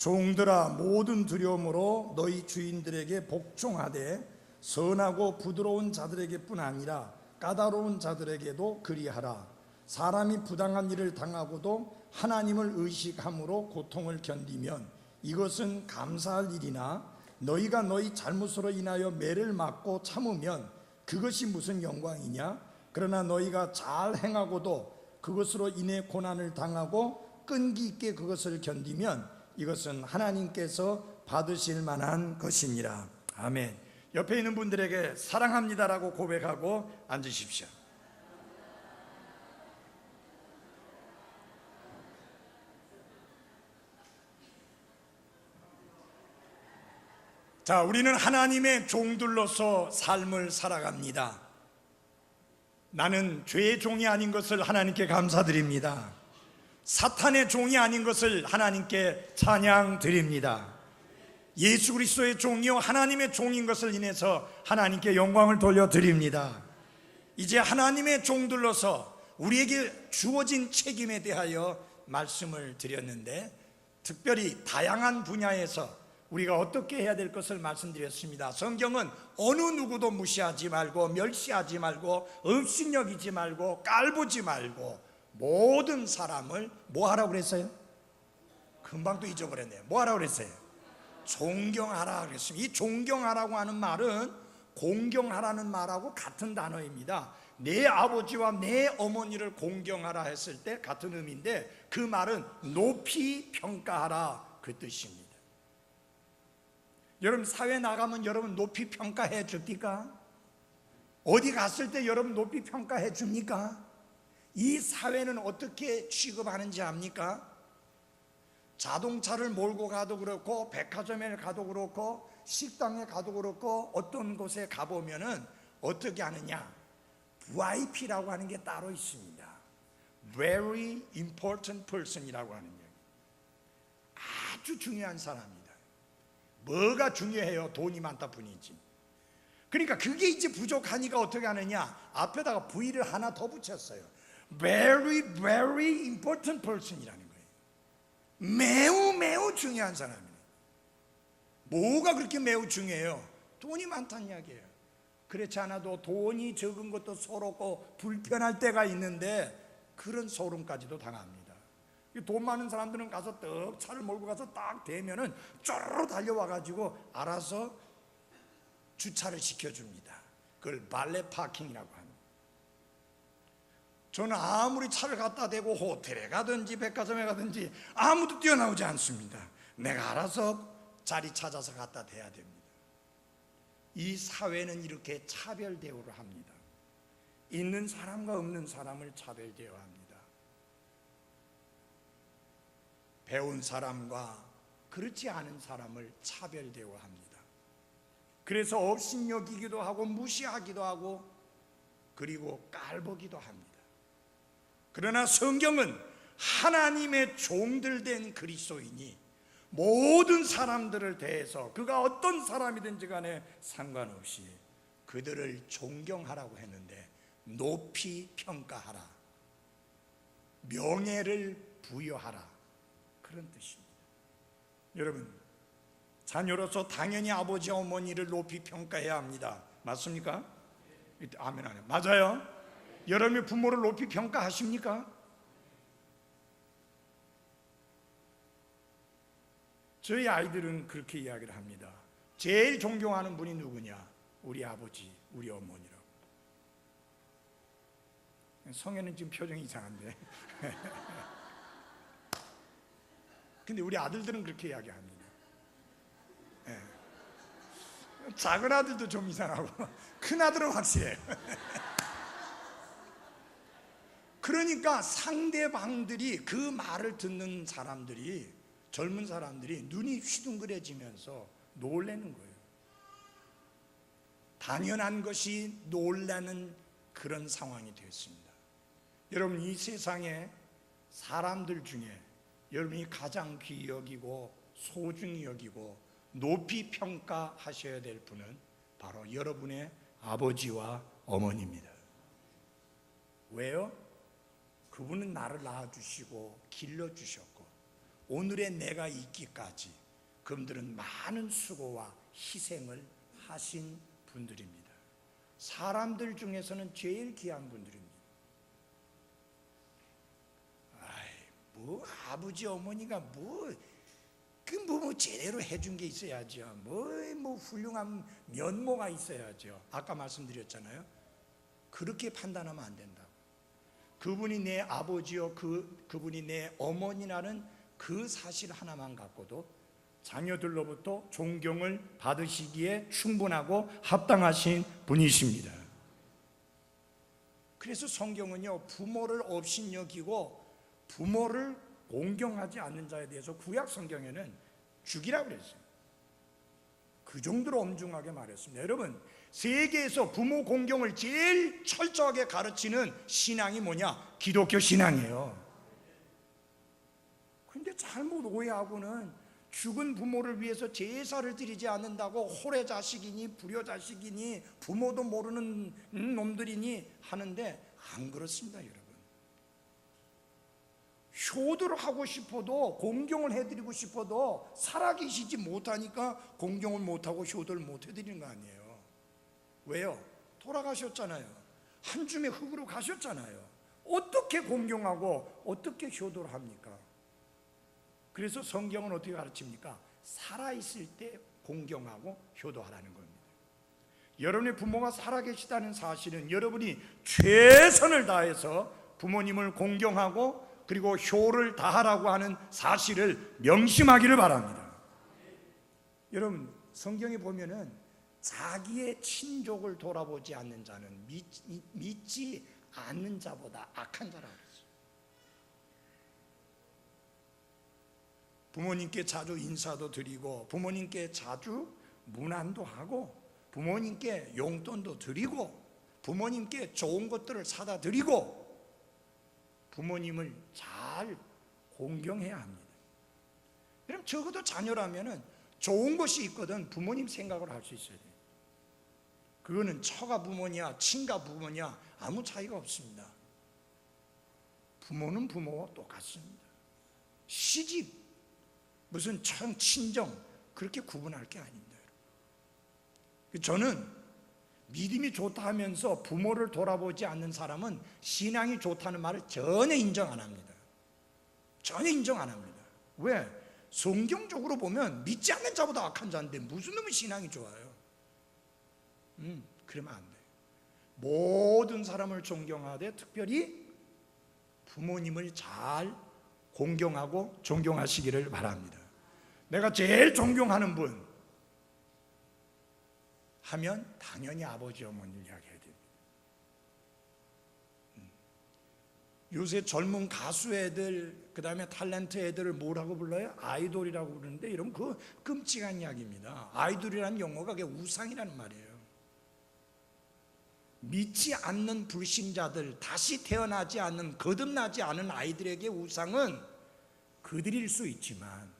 종들아 모든 두려움으로 너희 주인들에게 복종하되 선하고 부드러운 자들에게뿐 아니라 까다로운 자들에게도 그리하라. 사람이 부당한 일을 당하고도 하나님을 의식함으로 고통을 견디면 이것은 감사할 일이나 너희가 너희 잘못으로 인하여 매를 맞고 참으면 그것이 무슨 영광이냐? 그러나 너희가 잘 행하고도 그것으로 인해 고난을 당하고 끈기 있게 그것을 견디면 이것은 하나님께서 받으실 만한 것이니라. 아멘. 옆에 있는 분들에게 사랑합니다라고 고백하고 앉으십시오. 자, 우리는 하나님의 종들로서 삶을 살아갑니다. 나는 죄의 종이 아닌 것을 하나님께 감사드립니다. 사탄의 종이 아닌 것을 하나님께 찬양드립니다. 예수 그리스도의 종이요 하나님의 종인 것을 인해서 하나님께 영광을 돌려드립니다. 이제 하나님의 종들로서 우리에게 주어진 책임에 대하여 말씀을 드렸는데, 특별히 다양한 분야에서 우리가 어떻게 해야 될 것을 말씀드렸습니다. 성경은 어느 누구도 무시하지 말고 멸시하지 말고 업신여기지 말고 깔보지 말고 모든 사람을 뭐 하라고 그랬어요? 금방 또 잊어버렸네요. 뭐 하라고 그랬어요? 존경하라 그랬습니다. 이 존경하라고 하는 말은 공경하라는 말하고 같은 단어입니다. 내 아버지와 내 어머니를 공경하라 했을 때 같은 의미인데, 그 말은 높이 평가하라 그 뜻입니다. 여러분 사회 나가면 여러분 높이 평가해 줍니까? 어디 갔을 때 여러분 높이 평가해 줍니까? 이 사회는 어떻게 취급하는지 압니까? 자동차를 몰고 가도 그렇고 백화점에 가도 그렇고 식당에 가도 그렇고 어떤 곳에 가보면은 어떻게 하느냐? VIP라고 하는 게 따로 있습니다. Very important person이라고 하는 게 아주 중요한 사람입니다. 뭐가 중요해요? 돈이 많다 뿐이지. 그러니까 그게 이제 부족하니까 어떻게 하느냐? 앞에다가 V를 하나 더 붙였어요. Very very important person이라는 거예요. 매우 매우 중요한 사람이에요. 뭐가 그렇게 매우 중요해요? 돈이 많다는 이야기예요. 그렇지 않아도 돈이 적은 것도 서럽고 불편할 때가 있는데 그런 소름까지도 당합니다. 돈 많은 사람들은 가서 떡 차를 몰고 가서 딱 대면은 쪼르르 달려와가지고 알아서 주차를 시켜줍니다. 그걸 발레 파킹이라고 합니다. 저는 아무리 차를 갖다 대고 호텔에 가든지 백화점에 가든지 아무도 뛰어나오지 않습니다. 내가 알아서 자리 찾아서 갖다 대야 됩니다. 이 사회는 이렇게 차별 대우를 합니다. 있는 사람과 없는 사람을 차별 대우합니다. 배운 사람과 그렇지 않은 사람을 차별 대우합니다. 그래서 업신여기기도 하고 무시하기도 하고 그리고 깔보기도 합니다. 그러나 성경은 하나님의 종들 된 그리스도인이 모든 사람들을 대해서 그가 어떤 사람이든지 간에 상관없이 그들을 존경하라고 했는데, 높이 평가하라, 명예를 부여하라, 그런 뜻입니다. 여러분, 자녀로서 당연히 아버지 어머니를 높이 평가해야 합니다. 맞습니까? 아멘 안 해요. 맞아요? 여러분이 부모를 높이 평가하십니까? 저희 아이들은 그렇게 이야기를 합니다. 제일 존경하는 분이 누구냐? 우리 아버지, 우리 어머니라고. 성에는 지금 표정이 이상한데 근데 우리 아들들은 그렇게 이야기합니다. 네. 작은 아들도 좀 이상하고 큰 아들은 확실해요. 그러니까 상대방들이 그 말을 듣는 사람들이, 젊은 사람들이 눈이 휘둥그레지면서 놀라는 거예요. 당연한 것이 놀라는 그런 상황이 되었습니다. 여러분, 이 세상에 사람들 중에 여러분이 가장 귀히 여기고 소중히 여기고 높이 평가하셔야 될 분은 바로 여러분의 아버지와 어머니입니다. 왜요? 그분은 나를 낳아주시고 길러주셨고 오늘의 내가 있기까지 그분들은 많은 수고와 희생을 하신 분들입니다. 사람들 중에서는 제일 귀한 분들입니다. 뭐 아버지 어머니가 뭐 제대로 해준 게 있어야죠. 뭐 훌륭한 면모가 있어야죠. 아까 말씀드렸잖아요. 그렇게 판단하면 안 된다고. 그분이 내 아버지요, 그분이 내 어머니라는 그 사실 하나만 갖고도 자녀들로부터 존경을 받으시기에 충분하고 합당하신 분이십니다. 그래서 성경은요, 부모를 업신여기고 부모를 공경하지 않는 자에 대해서 구약 성경에는 죽이라고 그랬어요. 그 정도로 엄중하게 말했습니다. 여러분, 세계에서 부모 공경을 제일 철저하게 가르치는 신앙이 뭐냐? 기독교 신앙이에요. 근데 잘못 오해하고는 죽은 부모를 위해서 제사를 드리지 않는다고 홀의 자식이니 불효 자식이니 부모도 모르는 놈들이니 하는데 안 그렇습니다, 여러분. 효도를 하고 싶어도, 공경을 해드리고 싶어도 살아계시지 못하니까 공경을 못하고 효도를 못 해드리는 거 아니에요. 왜요? 돌아가셨잖아요. 한 줌의 흙으로 가셨잖아요. 어떻게 공경하고 어떻게 효도를 합니까? 그래서 성경은 어떻게 가르칩니까? 살아있을 때 공경하고 효도하라는 겁니다. 여러분의 부모가 살아계시다는 사실은 여러분이 최선을 다해서 부모님을 공경하고 그리고 효를 다하라고 하는 사실을 명심하기를 바랍니다. 여러분, 성경에 보면은 자기의 친족을 돌아보지 않는 자는 믿지 않는 자보다 악한 자라고 그랬어요. 부모님께 자주 인사도 드리고 부모님께 자주 문안도 하고 부모님께 용돈도 드리고 부모님께 좋은 것들을 사다 드리고 부모님을 잘 공경해야 합니다. 그럼 적어도 자녀라면은 좋은 것이 있거든 부모님 생각을 할 수 있어야 돼요. 그거는 처가 부모냐 친가 부모냐 아무 차이가 없습니다. 부모는 부모와 똑같습니다. 시집 무슨 친정 그렇게 구분할 게 아닙니다. 저는 믿음이 좋다 하면서 부모를 돌아보지 않는 사람은 신앙이 좋다는 말을 전혀 인정 안 합니다. 전혀 인정 안 합니다. 왜? 성경적으로 보면 믿지 않는 자보다 악한 자인데 무슨 놈의 신앙이 좋아요? 그러면 안 돼요. 모든 사람을 존경하되 특별히 부모님을 잘 공경하고 존경하시기를 바랍니다. 내가 제일 존경하는 분 하면 당연히 아버지 어머니를 이야기해야 됩니다. 요새 젊은 가수 애들 그 다음에 탤런트 애들을 뭐라고 불러요? 아이돌이라고 부르는데 여러분 그거 끔찍한 이야기입니다. 아이돌이라는 용어가 그게 우상이라는 말이에요. 믿지 않는 불신자들, 다시 태어나지 않는, 거듭나지 않은 아이들에게 우상은 그들일 수 있지만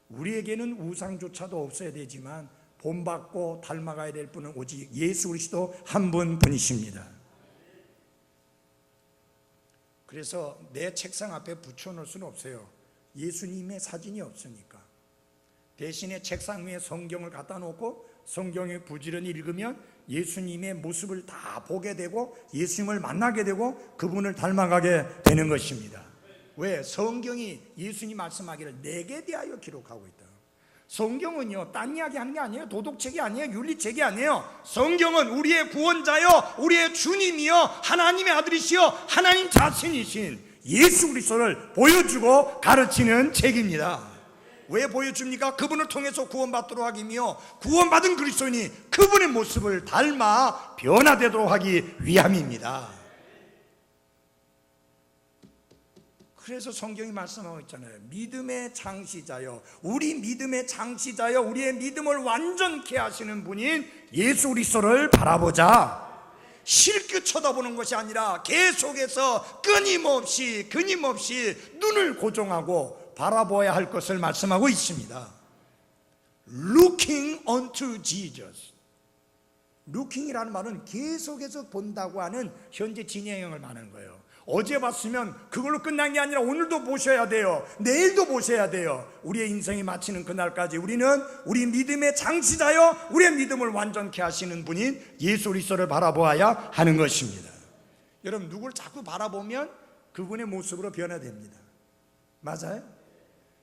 우리에게는 우상조차도 없어야 되지만 본받고 닮아가야 될 분은 오직 예수 그리스도 한 분뿐이십니다. 그래서 내 책상 앞에 붙여놓을 수는 없어요. 예수님의 사진이 없으니까. 대신에 책상 위에 성경을 갖다 놓고 성경을 부지런히 읽으면 예수님의 모습을 다 보게 되고 예수님을 만나게 되고 그분을 닮아가게 되는 것입니다. 왜? 성경이 예수님 말씀하기를 내게 대하여 기록하고 있다. 성경은요 딴 이야기 하는 게 아니에요. 도덕책이 아니에요. 윤리책이 아니에요. 성경은 우리의 구원자요 우리의 주님이요 하나님의 아들이시요 하나님 자신이신 예수 그리스도를 보여주고 가르치는 책입니다. 왜 보여줍니까? 그분을 통해서 구원받도록 하기며 구원받은 그리스도인이 그분의 모습을 닮아 변화되도록 하기 위함입니다. 그래서 성경이 말씀하고 있잖아요. 믿음의 창시자요 우리 믿음의 창시자요 우리의 믿음을 완전케 하시는 분인 예수 그리스도를 바라보자. 실끝 쳐다보는 것이 아니라 계속해서 끊임없이 눈을 고정하고 바라보아야 할 것을 말씀하고 있습니다. Looking unto Jesus. Looking이라는 말은 계속해서 본다고 하는 현재 진행형을 말하는 거예요. 어제 봤으면 그걸로 끝난 게 아니라 오늘도 보셔야 돼요. 내일도 보셔야 돼요. 우리의 인생이 마치는 그날까지 우리는 우리 믿음의 장치자여 우리의 믿음을 완전케 하시는 분인 예수 그리스도를 바라보아야 하는 것입니다. 여러분, 누구를 자꾸 바라보면 그분의 모습으로 변화됩니다. 맞아요?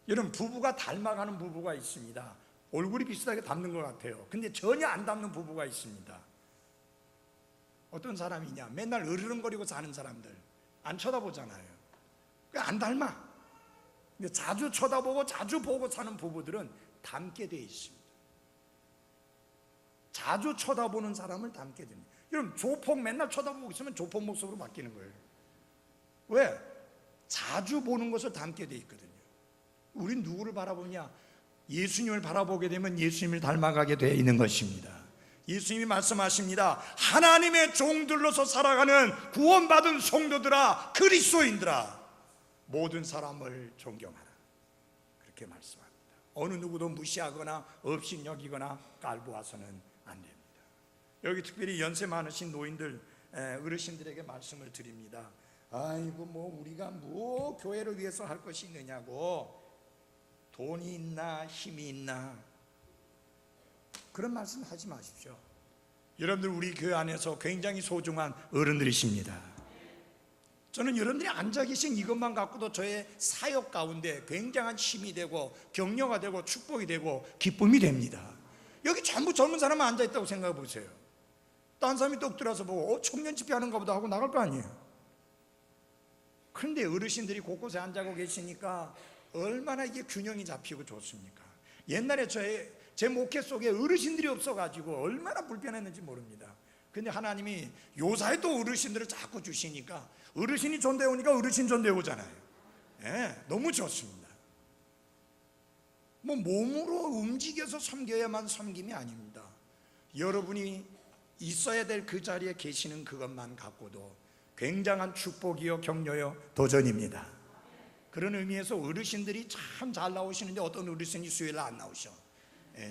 여러분, 부부가 닮아가는 부부가 있습니다. 얼굴이 비슷하게 닮는 것 같아요. 근데 전혀 안 닮는 부부가 있습니다. 어떤 사람이냐? 맨날 으르렁거리고 사는 사람들, 안 쳐다보잖아요. 안 닮아. 근데 자주 쳐다보고 자주 보고 사는 부부들은 닮게 돼 있습니다. 자주 쳐다보는 사람을 닮게 됩니다. 여러분, 조폭 맨날 쳐다보고 있으면 조폭 모습으로 바뀌는 거예요. 왜? 자주 보는 것을 닮게 돼 있거든요. 우린 누구를 바라보냐? 예수님을 바라보게 되면 예수님을 닮아가게 되어 있는 것입니다. 예수님이 말씀하십니다. 하나님의 종들로서 살아가는 구원받은 성도들아, 그리스도인들아, 모든 사람을 존경하라. 그렇게 말씀합니다. 어느 누구도 무시하거나 업신여기거나 깔보아서는 안 됩니다. 여기 특별히 연세 많으신 노인들, 어르신들에게 말씀을 드립니다. 아이고, 뭐 우리가 뭐 교회를 위해서 할 것이 있느냐고, 돈이 있나 힘이 있나 그런 말씀 하지 마십시오. 여러분들 우리 교회 안에서 굉장히 소중한 어른들이십니다. 저는 여러분들이 앉아 계신 이것만 갖고도 저의 사역 가운데 굉장한 힘이 되고 격려가 되고 축복이 되고 기쁨이 됩니다. 여기 전부 젊은 사람만 앉아 있다고 생각해 보세요. 딴 사람이 똑 들어서 보고 청년 집회 하는가 보다 하고 나갈 거 아니에요. 그런데 어르신들이 곳곳에 앉아고 계시니까 얼마나 이게 균형이 잡히고 좋습니까? 옛날에 제 목회 속에 어르신들이 없어가지고 얼마나 불편했는지 모릅니다. 근데 하나님이 요사에 또 어르신들을 자꾸 주시니까 어르신이 존대해 오니까 어르신 존대해 오잖아요. 너무 좋습니다. 뭐 몸으로 움직여서 섬겨야만 섬김이 아닙니다. 여러분이 있어야 될 그 자리에 계시는 그것만 갖고도 굉장한 축복이요 격려요 도전입니다. 그런 의미에서 어르신들이 참 잘 나오시는데 어떤 어르신이 수요일 안 나오셔.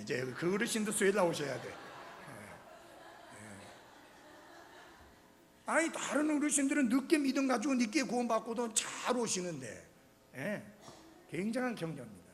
이제 그 어르신도 수요일 나오셔야 돼. 아니, 다른 어르신들은 늦게 믿음 가지고 늦게 구원받고도 잘 오시는데 굉장한 격려입니다.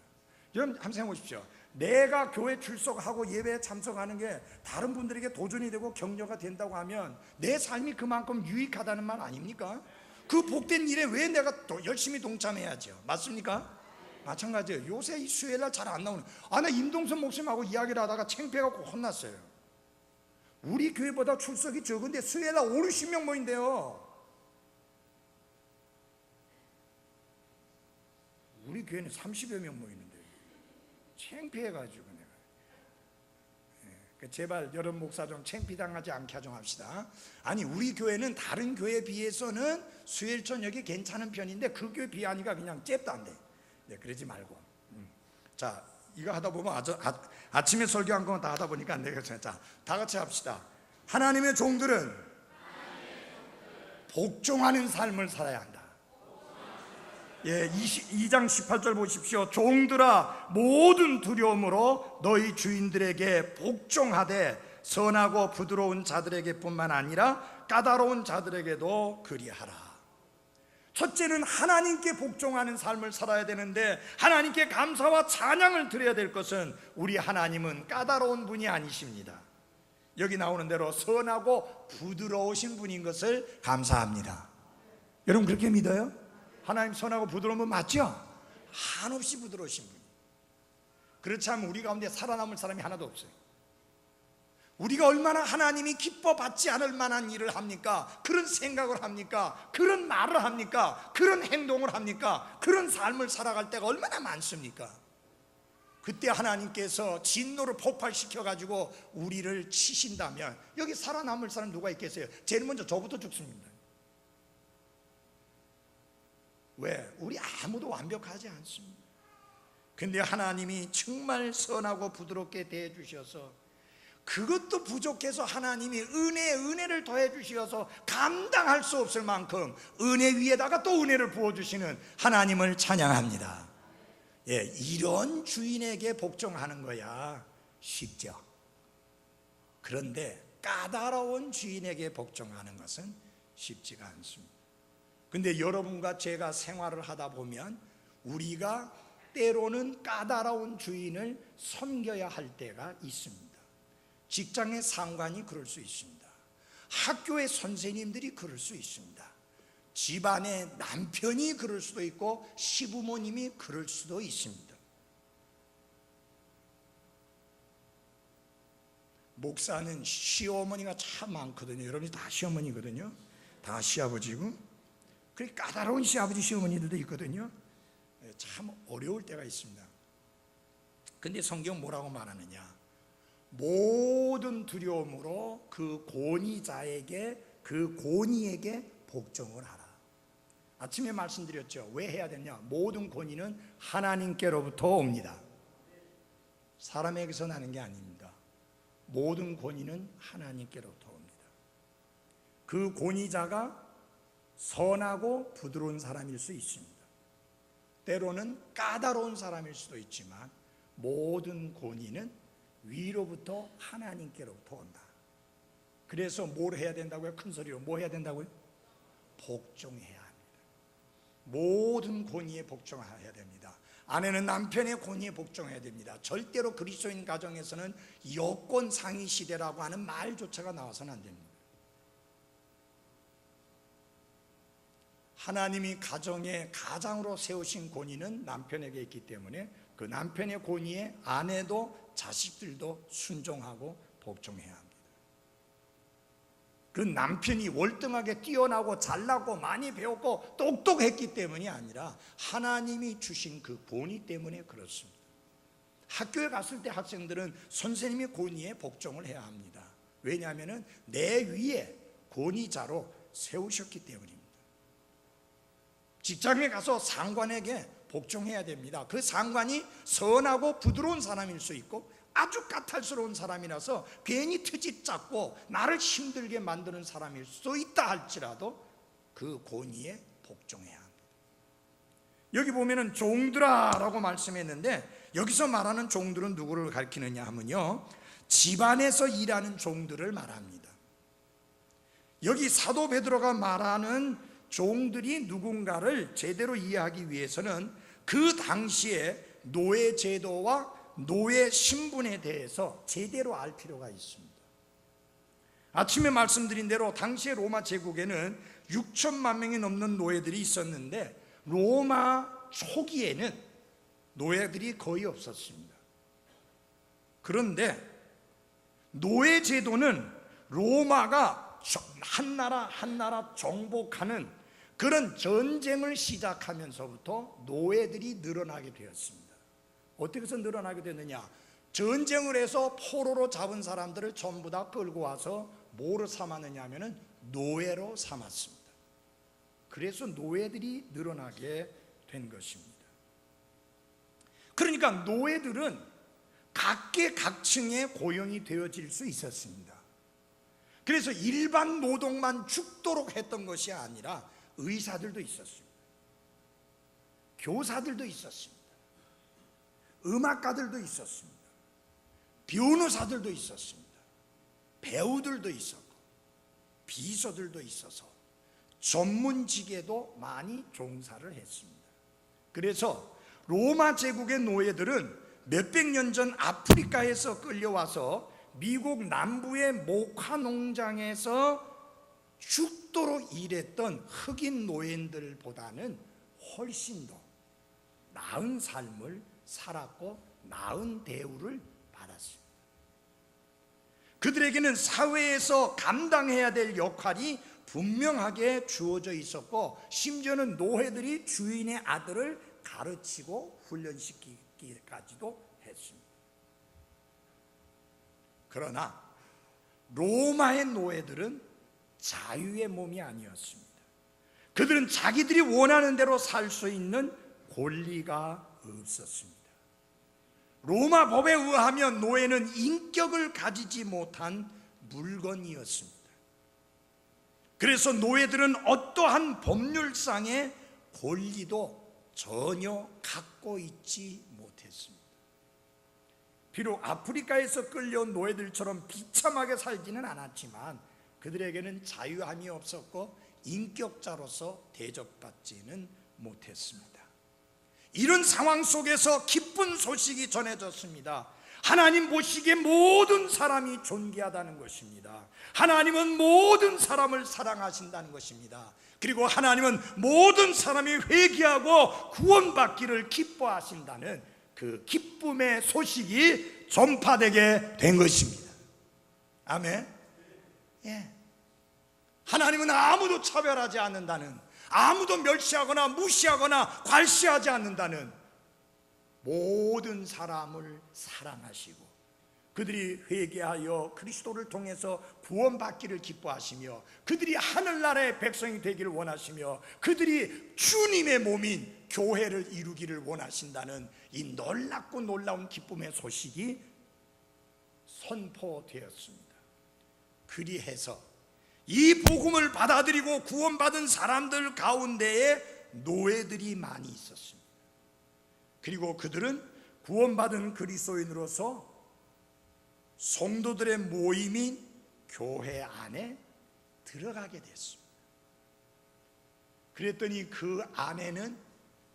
여러분 한번 생각해 보십시오. 내가 교회 출석하고 예배에 참석하는 게 다른 분들에게 도전이 되고 격려가 된다고 하면 내 삶이 그만큼 유익하다는 말 아닙니까? 그 복된 일에 왜 내가 또 열심히 동참해야죠? 맞습니까? 마찬가지예요. 요새 이 수요일날 잘 안 나오는, 나 임동선 목사님하고 이야기를 하다가 창피해갖고 혼났어요. 우리 교회보다 출석이 적은데 수요일날 50명 모인대요. 우리 교회는 30여 명 모이는데 창피해가지고 내가 제발 여러분 목사 좀 창피당하지 않게 좀 합시다. 아니, 우리 교회는 다른 교회에 비해서는 수요일 저녁이 괜찮은 편인데 그 교회 비하니까 그냥 잽도 안 돼. 그러지 말고. 자, 이거 하다 보면 아침에 설교한 거 다 하다 보니까 안 되겠어요. 자, 다 같이 합시다. 하나님의 종들은 복종하는 삶을 살아야 한다. 2장 18절 보십시오. 종들아, 모든 두려움으로 너희 주인들에게 복종하되 선하고 부드러운 자들에게 뿐만 아니라 까다로운 자들에게도 그리하라. 첫째는 하나님께 복종하는 삶을 살아야 되는데, 하나님께 감사와 찬양을 드려야 될 것은 우리 하나님은 까다로운 분이 아니십니다. 여기 나오는 대로 선하고 부드러우신 분인 것을 감사합니다. 여러분 그렇게 믿어요? 하나님 선하고 부드러운 분 맞죠? 한없이 부드러우신 분. 그렇지 않으면 우리 가운데 살아남을 사람이 하나도 없어요. 우리가 얼마나 하나님이 기뻐 받지 않을 만한 일을 합니까? 그런 생각을 합니까? 그런 말을 합니까? 그런 행동을 합니까? 그런 삶을 살아갈 때가 얼마나 많습니까? 그때 하나님께서 진노를 폭발시켜가지고 우리를 치신다면 여기 살아남을 사람 누가 있겠어요? 제일 먼저 저부터 죽습니다. 왜? 우리 아무도 완벽하지 않습니다. 근데 하나님이 정말 선하고 부드럽게 대해주셔서, 그것도 부족해서 하나님이 은혜를 더해 주셔서 감당할 수 없을 만큼 은혜 위에다가 또 은혜를 부어주시는 하나님을 찬양합니다. 이런 주인에게 복종하는 거야 쉽죠. 그런데 까다로운 주인에게 복종하는 것은 쉽지가 않습니다. 근데 여러분과 제가 생활을 하다 보면 우리가 때로는 까다로운 주인을 섬겨야 할 때가 있습니다. 직장의 상관이 그럴 수 있습니다. 학교의 선생님들이 그럴 수 있습니다. 집안의 남편이 그럴 수도 있고 시부모님이 그럴 수도 있습니다. 목사는 시어머니가 참 많거든요. 여러분이 다 시어머니거든요. 다 시아버지고, 그렇게 까다로운 시아버지 시어머니들도 있거든요. 참 어려울 때가 있습니다. 근데 성경 뭐라고 말하느냐? 모든 두려움으로 그 권위자에게, 그 권위에게 복종을 하라. 아침에 말씀드렸죠. 왜 해야 되냐? 모든 권위는 하나님께로부터 옵니다. 사람에게서 나는 게 아닙니다. 모든 권위는 하나님께로부터 옵니다. 그 권위자가 선하고 부드러운 사람일 수 있습니다. 때로는 까다로운 사람일 수도 있지만 모든 권위는 위로부터 하나님께로부터 온다. 그래서 뭘 해야 된다고요? 큰 소리로 뭐 해야 된다고요? 복종해야 합니다. 모든 권위에 복종해야 됩니다. 아내는 남편의 권위에 복종해야 됩니다. 절대로 그리스도인 가정에서는 여권 상위 시대라고 하는 말조차가 나와서는 안 됩니다. 하나님이 가정의 가장으로 세우신 권위는 남편에게 있기 때문에 그 남편의 권위에 아내도 자식들도 순종하고 복종해야 합니다. 그 남편이 월등하게 뛰어나고 잘나고 많이 배웠고 똑똑했기 때문이 아니라 하나님이 주신 그 권위 때문에 그렇습니다. 학교에 갔을 때 학생들은 선생님의 권위에 복종을 해야 합니다. 왜냐하면 내 위에 권위자로 세우셨기 때문입니다. 직장에 가서 상관에게 복종해야 됩니다. 그 상관이 선하고 부드러운 사람일 수 있고 아주 까탈스러운 사람이라서 괜히 트집 잡고 나를 힘들게 만드는 사람일 수도 있다 할지라도 그 권위에 복종해야 합니다. 여기 보면은 종들아 라고 말씀했는데 여기서 말하는 종들은 누구를 가리키느냐 하면요, 집안에서 일하는 종들을 말합니다. 여기 사도 베드로가 말하는 종들이 누군가를 제대로 이해하기 위해서는 그 당시에 노예 제도와 노예 신분에 대해서 제대로 알 필요가 있습니다. 아침에 말씀드린 대로 당시의 로마 제국에는 6천만 명이 넘는 노예들이 있었는데 로마 초기에는 노예들이 거의 없었습니다. 그런데 노예 제도는 로마가 한 나라 한 나라 정복하는 그런 전쟁을 시작하면서부터 노예들이 늘어나게 되었습니다. 어떻게 해서 늘어나게 됐느냐? 전쟁을 해서 포로로 잡은 사람들을 전부 다 끌고 와서 뭐로 삼았느냐 하면은 노예로 삼았습니다. 그래서 노예들이 늘어나게 된 것입니다. 그러니까 노예들은 각계각층에 고용이 되어질 수 있었습니다. 그래서 일반 노동만 죽도록 했던 것이 아니라 의사들도 있었습니다. 교사들도 있었습니다. 음악가들도 있었습니다. 변호사들도 있었습니다. 배우들도 있었고 비서들도 있어서 전문직에도 많이 종사를 했습니다. 그래서 로마 제국의 노예들은 몇백 년 전 아프리카에서 끌려와서 미국 남부의 목화 농장에서 죽도록 일했던 흑인 노예들보다는 훨씬 더 나은 삶을 살았고 나은 대우를 받았습니다. 그들에게는 사회에서 감당해야 될 역할이 분명하게 주어져 있었고 심지어는 노예들이 주인의 아들을 가르치고 훈련시키기까지도 했습니다. 그러나 로마의 노예들은 자유의 몸이 아니었습니다. 그들은 자기들이 원하는 대로 살 수 있는 권리가 없었습니다. 로마 법에 의하면 노예는 인격을 가지지 못한 물건이었습니다. 그래서 노예들은 어떠한 법률상의 권리도 전혀 갖고 있지 못했습니다. 비록 아프리카에서 끌려온 노예들처럼 비참하게 살지는 않았지만 그들에게는 자유함이 없었고 인격자로서 대접받지는 못했습니다. 이런 상황 속에서 기쁜 소식이 전해졌습니다. 하나님 보시기에 모든 사람이 존귀하다는 것입니다. 하나님은 모든 사람을 사랑하신다는 것입니다. 그리고 하나님은 모든 사람이 회개하고 구원받기를 기뻐하신다는 그 기쁨의 소식이 전파되게 된 것입니다. 아멘. 예. 하나님은 아무도 차별하지 않는다는, 아무도 멸시하거나 무시하거나 괄시하지 않는다는, 모든 사람을 사랑하시고 그들이 회개하여 그리스도를 통해서 구원받기를 기뻐하시며 그들이 하늘나라의 백성이 되기를 원하시며 그들이 주님의 몸인 교회를 이루기를 원하신다는 이 놀랍고 놀라운 기쁨의 소식이 선포되었습니다. 그리해서 이 복음을 받아들이고 구원받은 사람들 가운데에 노예들이 많이 있었습니다. 그리고 그들은 구원받은 그리스도인으로서 성도들의 모임인 교회 안에 들어가게 됐습니다. 그랬더니 그 안에는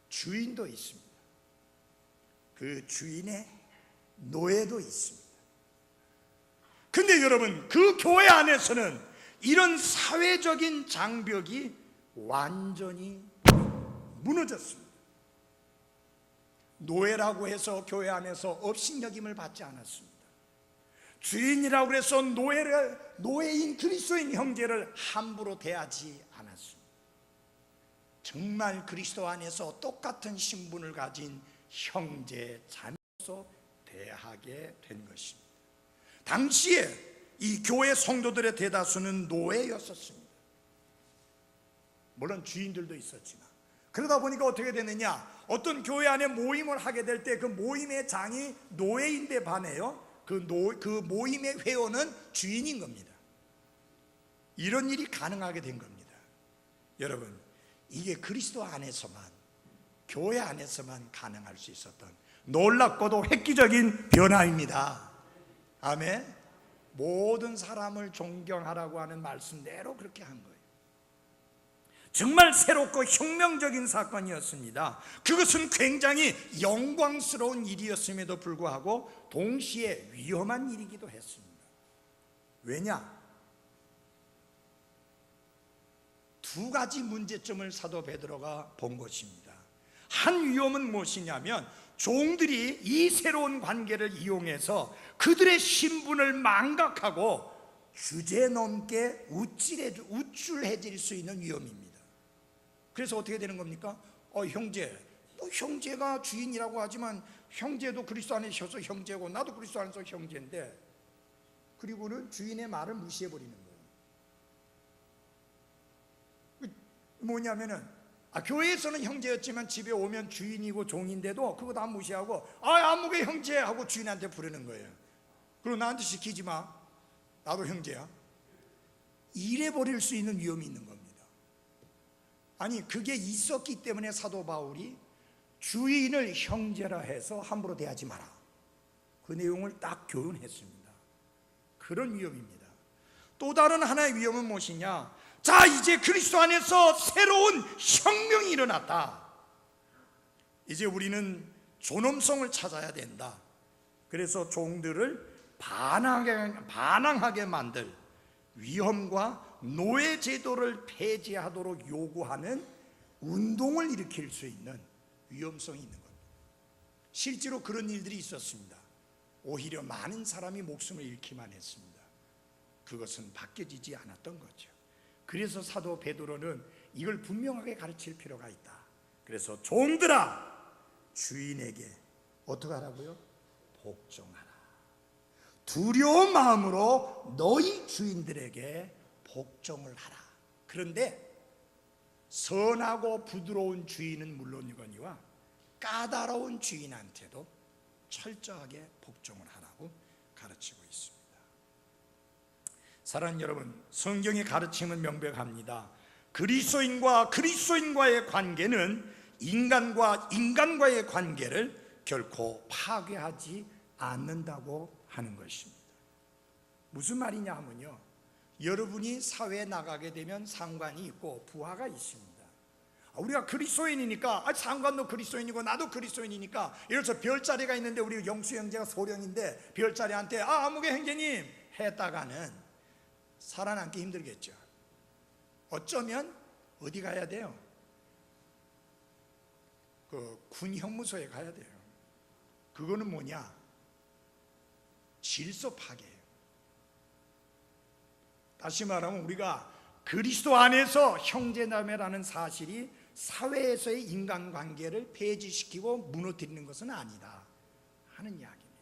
주인도 있습니다. 그 주인의 노예도 있습니다. 근데 여러분, 그 교회 안에서는 이런 사회적인 장벽이 완전히 무너졌습니다. 노예라고 해서 교회 안에서 업신여김을 받지 않았습니다. 주인이라고 해서 노예인 그리스도인 형제를 함부로 대하지 않았습니다. 정말 그리스도 안에서 똑같은 신분을 가진 형제 자매로서 대하게 된 것입니다. 당시에 이 교회 성도들의 대다수는 노예였었습니다. 물론 주인들도 있었지만, 그러다 보니까 어떻게 되느냐, 어떤 교회 안에 모임을 하게 될 때 그 모임의 장이 노예인데 반해요, 그 모임의 회원은 주인인 겁니다. 이런 일이 가능하게 된 겁니다. 여러분, 이게 그리스도 안에서만, 교회 안에서만 가능할 수 있었던 놀랍고도 획기적인 변화입니다. 아멘. 모든 사람을 존경하라고 하는 말씀대로 그렇게 한 거예요. 정말 새롭고 혁명적인 사건이었습니다. 그것은 굉장히 영광스러운 일이었음에도 불구하고 동시에 위험한 일이기도 했습니다. 왜냐? 두 가지 문제점을 사도 베드로가 본 것입니다. 한 위험은 무엇이냐면, 종들이 이 새로운 관계를 이용해서 그들의 신분을 망각하고 주제넘게 우쭐해질 수 있는 위험입니다. 그래서 어떻게 되는 겁니까? 형제, 형제가 주인이라고 하지만 형제도 그리스도 안에 있어서 형제고 나도 그리스도 안에서 형제인데, 그리고는 주인의 말을 무시해버리는 거예요. 뭐냐면은, 교회에서는 형제였지만 집에 오면 주인이고 종인데도 그거 다 무시하고 아무개 형제 하고 주인한테 부르는 거예요. 그리고 나한테 시키지 마, 나도 형제야, 이래버릴 수 있는 위험이 있는 겁니다. 아니, 그게 있었기 때문에 사도 바울이 주인을 형제라 해서 함부로 대하지 마라, 그 내용을 딱 교훈했습니다. 그런 위험입니다. 또 다른 하나의 위험은 무엇이냐? 자, 이제 그리스도 안에서 새로운 혁명이 일어났다. 이제 우리는 존엄성을 찾아야 된다. 그래서 종들을 반항하게 만들 위험과 노예 제도를 폐지하도록 요구하는 운동을 일으킬 수 있는 위험성이 있는 겁니다. 실제로 그런 일들이 있었습니다. 오히려 많은 사람이 목숨을 잃기만 했습니다. 그것은 바뀌어지지 않았던 거죠. 그래서 사도 베드로는 이걸 분명하게 가르칠 필요가 있다. 그래서 종들아, 주인에게 어떻게 하라고요? 복종하라. 두려운 마음으로 너희 주인들에게 복종을 하라. 그런데 선하고 부드러운 주인은 물론이거니와 까다로운 주인한테도 철저하게 복종을 하라고 가르치고 있습니다. 사랑하는 여러분, 성경의 가르침은 명백합니다. 그리스도인과 그리스도인과의 관계는 인간과 인간과의 관계를 결코 파괴하지 않는다고 하는 것입니다. 무슨 말이냐 하면요, 여러분이 사회에 나가게 되면 상관이 있고 부하가 있습니다. 우리가 그리스도인이니까 상관도 그리스도인이고 나도 그리스도인이니까, 예를 들어서 별자리가 있는데 우리 영수 형제가 소령인데 별자리한테 아무개 형제님 했다가는 살아남기 힘들겠죠. 어쩌면 어디 가야 돼요? 그 군 형무소에 가야 돼요. 그거는 뭐냐? 질서 파괴예요. 다시 말하면 우리가 그리스도 안에서 형제자매라는 사실이 사회에서의 인간관계를 폐지시키고 무너뜨리는 것은 아니다 하는 이야기입니다.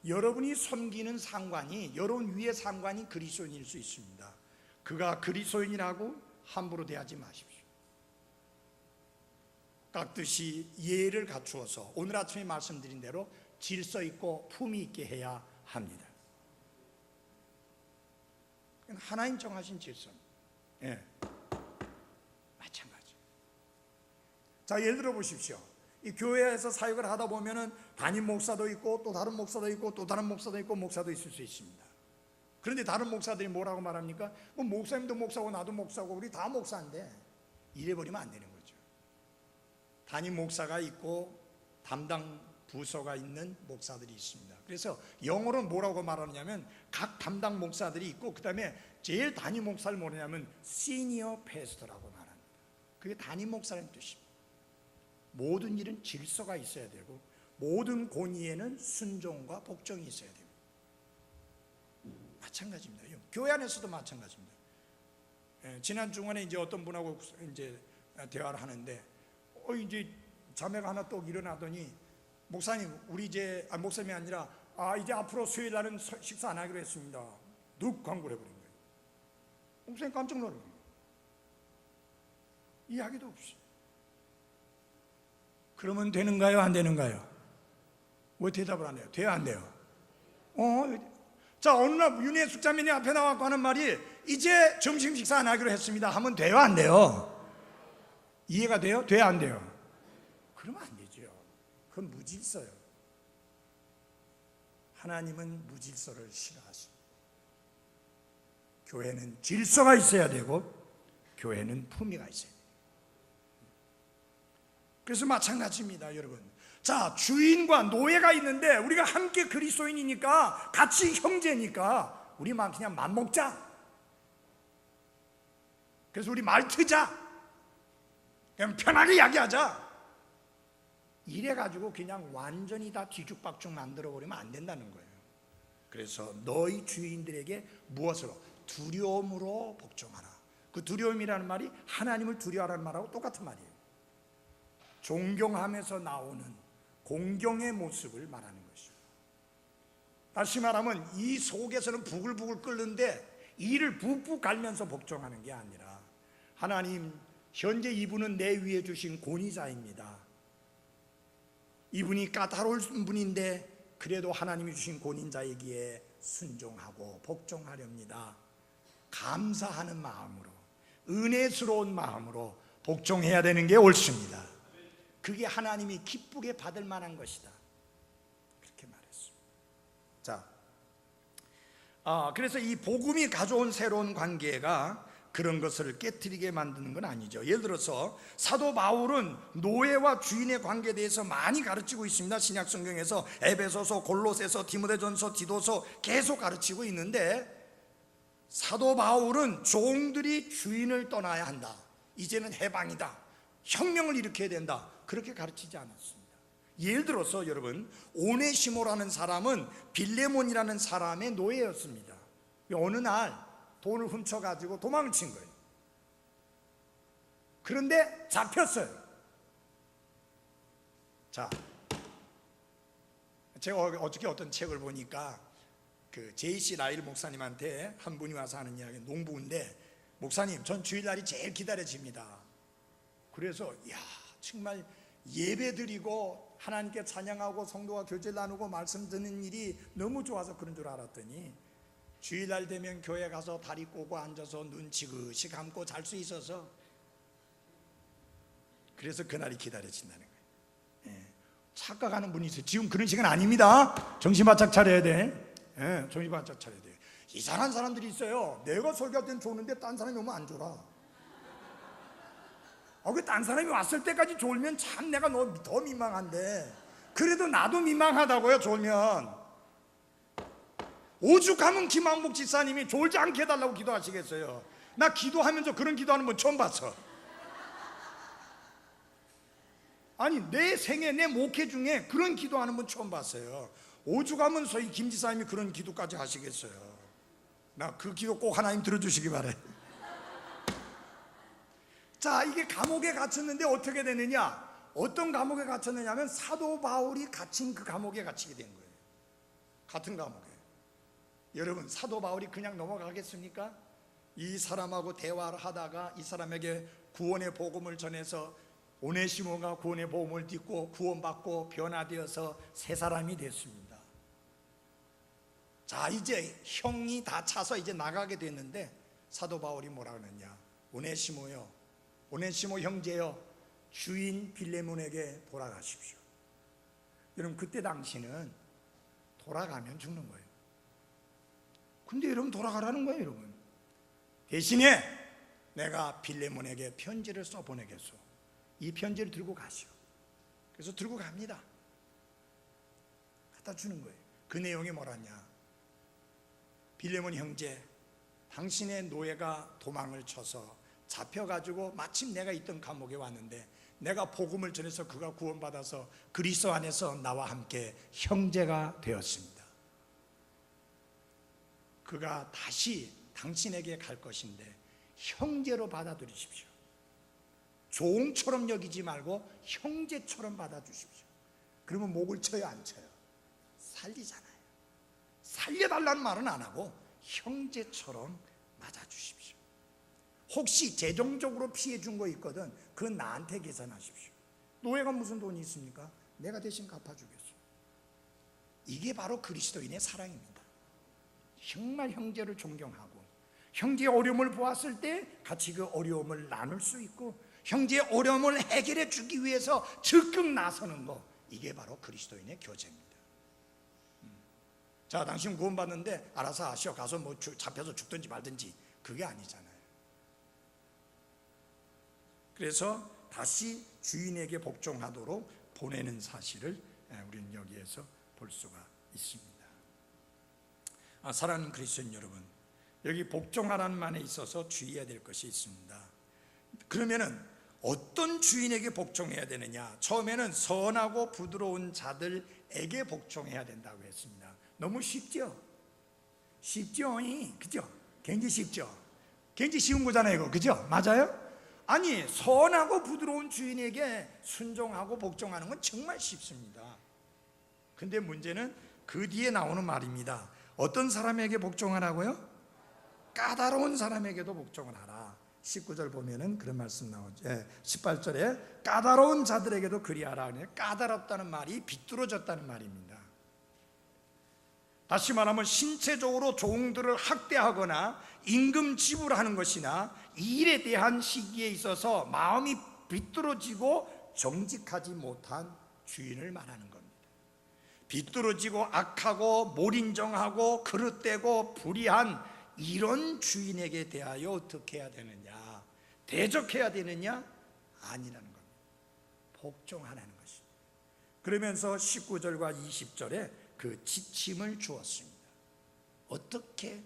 여러분이 섬기는 상관이, 여러분 위의 상관이 그리스도인일 수 있습니다. 그가 그리스도인이라고 함부로 대하지 마십시오. 깍듯이 예를 갖추어서 오늘 아침에 말씀드린 대로 질서 있고 품위 있게 해야 합니다. 하나님 정하신 질서입니다. 예. 마찬가지. 자, 예를 들어 보십시오. 이 교회에서 사역을 하다 보면은 담임 목사도 있고 또 다른 목사도 있고 또 다른 목사도 있고 목사도 있을 수 있습니다. 그런데 다른 목사들이 뭐라고 말합니까? 뭐 목사님도 목사고 나도 목사고 우리 다 목사인데, 이래버리면 안 되는 거죠. 담임 목사가 있고 담당 부서가 있는 목사들이 있습니다. 그래서 영어로는 뭐라고 말하느냐면 각 담당 목사들이 있고 그 다음에 제일 담임 목사를 뭐냐면 시니어 패스터라고 말합니다. 그게 담임 목사라는 뜻입니다. 모든 일은 질서가 있어야 되고 모든 권위에는 순종과 복종이 있어야 됩니다. 마찬가지입니다. 교회 안에서도 마찬가지입니다. 지난 주간에 이제 어떤 분하고 이제 대화를 하는데 이제 자매가 하나 또 일어나더니 목사님, 우리 이제 목사님이 아니라 이제 앞으로 수요일 날은 식사 안 하기로 했습니다. 눅 광고를 해버린 거예요. 목사님 깜짝 놀라요. 이야기도 없이. 그러면 되는가요, 안 되는가요? 왜 대답을 안 해요? 돼요, 안 돼요? 자, 어느 날 윤혜 숙자매님 앞에 나와서 하는 말이 이제 점심 식사 안 하기로 했습니다 하면 돼요, 안 돼요? 이해가 돼요? 돼요, 안 돼요? 그러면 안 되죠. 그건 무질서요. 하나님은 무질서를 싫어하십니다. 교회는 질서가 있어야 되고 교회는 품위가 있어야 돼요. 그래서 마찬가지입니다, 여러분. 자, 주인과 노예가 있는데 우리가 함께 그리스도인이니까 같이 형제니까 우리만 그냥 맘먹자. 그래서 우리 말 트자. 그냥 편하게 이야기하자. 이래가지고 그냥 완전히 다 뒤죽박죽 만들어버리면 안 된다는 거예요. 그래서 너희 주인들에게 무엇으로? 두려움으로 복종하라. 그 두려움이라는 말이 하나님을 두려워하라는 말하고 똑같은 말이에요. 존경하면서 나오는 공경의 모습을 말하는 것이죠. 다시 말하면 이 속에서는 부글부글 끓는데 이를 푹푹 갈면서 복종하는 게 아니라, 하나님, 현재 이분은 내 위에 주신 권위자입니다. 이분이 까다로운 분인데 그래도 하나님이 주신 권위자이기에 순종하고 복종하렵니다. 감사하는 마음으로, 은혜스러운 마음으로 복종해야 되는 게 옳습니다. 그게 하나님이 기쁘게 받을 만한 것이다. 그렇게 말했습니다. 자, 그래서 이 복음이 가져온 새로운 관계가 그런 것을 깨트리게 만드는 건 아니죠. 예를 들어서 사도 바울은 노예와 주인의 관계에 대해서 많이 가르치고 있습니다. 신약 성경에서 에베소서, 골로새서, 디모데전서, 디도서 계속 가르치고 있는데, 사도 바울은 종들이 주인을 떠나야 한다. 이제는 해방이다. 혁명을 일으켜야 된다. 그렇게 가르치지 않았습니다. 예를 들어서 여러분, 오네시모라는 사람은 빌레몬이라는 사람의 노예였습니다. 어느 날 돈을 훔쳐가지고 도망을 친 거예요. 그런데 잡혔어요. 자, 제가 어저께 어떤 책을 보니까 그 J.C. 라일 목사님한테 한 분이 와서 하는 이야기, 농부인데, 목사님, 전 주일날이 제일 기다려집니다. 그래서 정말 예배 드리고 하나님께 찬양하고 성도와 교제를 나누고 말씀 듣는 일이 너무 좋아서 그런 줄 알았더니, 주일날 되면 교회 가서 다리 꼬고 앉아서 눈 지그시 감고 잘 수 있어서, 그래서 그날이 기다려진다는 거예요. 착각하는 분이 있어요. 지금 그런 시간 아닙니다. 정신 바짝 차려야 돼. 정신 바짝 차려야 돼요. 이상한 사람들이 있어요. 내가 설교할 때는 좋은데 딴 사람이 오면 안 좋아. 딴 사람이 왔을 때까지 졸면 참 내가 더 민망한데, 그래도 나도 민망하다고요. 졸면 오죽하면 김한복 지사님이 졸지 않게 해달라고 기도하시겠어요. 나 기도하면서 그런 기도하는 분 처음 봤어. 아니, 내 생애 내 목회 중에 그런 기도하는 분 처음 봤어요. 오죽하면서 이 김 지사님이 그런 기도까지 하시겠어요. 나 그 기도 꼭 하나님 들어주시기 바래. 자, 이게 감옥에 갇혔는데 어떻게 되느냐? 어떤 감옥에 갇혔느냐면 사도 바울이 갇힌 그 감옥에 갇히게 된 거예요. 같은 감옥에. 여러분, 사도 바울이 그냥 넘어가겠습니까? 이 사람하고 대화를 하다가 이 사람에게 구원의 복음을 전해서 오네시모가 구원의 복음을 듣고 구원받고 변화되어서 새 사람이 됐습니다. 자, 이제 형이 다 차서 이제 나가게 됐는데 사도 바울이 뭐라 그러느냐? 오네시모요, 오네시모 형제여, 주인 빌레몬에게 돌아가십시오. 여러분, 그때 당시는 돌아가면 죽는 거예요. 근데 여러분, 돌아가라는 거예요. 여러분, 대신에 내가 빌레몬에게 편지를 써보내겠소. 이 편지를 들고 가시오. 그래서 들고 갑니다. 갖다 주는 거예요. 그 내용이 뭐라냐? 빌레몬 형제, 당신의 노예가 도망을 쳐서 잡혀가지고 마침 내가 있던 감옥에 왔는데 내가 복음을 전해서 그가 구원받아서 그리스도 안에서 나와 함께 형제가 되었습니다. 그가 다시 당신에게 갈 것인데 형제로 받아들이십시오. 종처럼 여기지 말고 형제처럼 받아주십시오. 그러면 목을 쳐요, 안 쳐요? 살리잖아요. 살려달라는 말은 안 하고 형제처럼 맞아주십시오. 혹시 재정적으로 피해 준 거 있거든, 그건 나한테 계산하십시오. 노예가 무슨 돈이 있습니까? 내가 대신 갚아주겠소. 이게 바로 그리스도인의 사랑입니다. 정말 형제를 존경하고 형제의 어려움을 보았을 때 같이 그 어려움을 나눌 수 있고 형제의 어려움을 해결해 주기 위해서 적극 나서는 거, 이게 바로 그리스도인의 교제입니다. 자, 당신 구원받는데 알아서 하시오. 가서 뭐 잡혀서 죽든지 말든지, 그게 아니잖아요. 그래서 다시 주인에게 복종하도록 보내는 사실을 우리는 여기에서 볼 수가 있습니다. 사랑하는 그리스도인 여러분, 여기 복종하라는 말에 있어서 주의해야 될 것이 있습니다. 그러면은 어떤 주인에게 복종해야 되느냐? 처음에는 선하고 부드러운 자들에게 복종해야 된다고 했습니다. 너무 쉽죠? 쉽죠? 그죠? 굉장히 쉽죠? 굉장히 쉬운 거잖아요, 이거. 그죠? 맞아요? 아니, 선하고 부드러운 주인에게 순종하고 복종하는 건 정말 쉽습니다. 근데 문제는 그 뒤에 나오는 말입니다. 어떤 사람에게 복종하라고요? 까다로운 사람에게도 복종을 하라. 19절 보면은 그런 말씀 나오죠. 18절에 까다로운 자들에게도 그리하라. 까다롭다는 말이 비뚤어졌다는 말입니다. 다시 말하면 신체적으로 종들을 학대하거나 임금 지불하는 것이나 일에 대한 시기에 있어서 마음이 비뚤어지고 정직하지 못한 주인을 말하는 겁니다. 비뚤어지고 악하고 몰인정하고 그릇되고 불의한 이런 주인에게 대하여 어떻게 해야 되느냐? 대적해야 되느냐? 아니라는 겁니다. 복종하라는 것입니다. 그러면서 19절과 20절에 그 지침을 주었습니다. 어떻게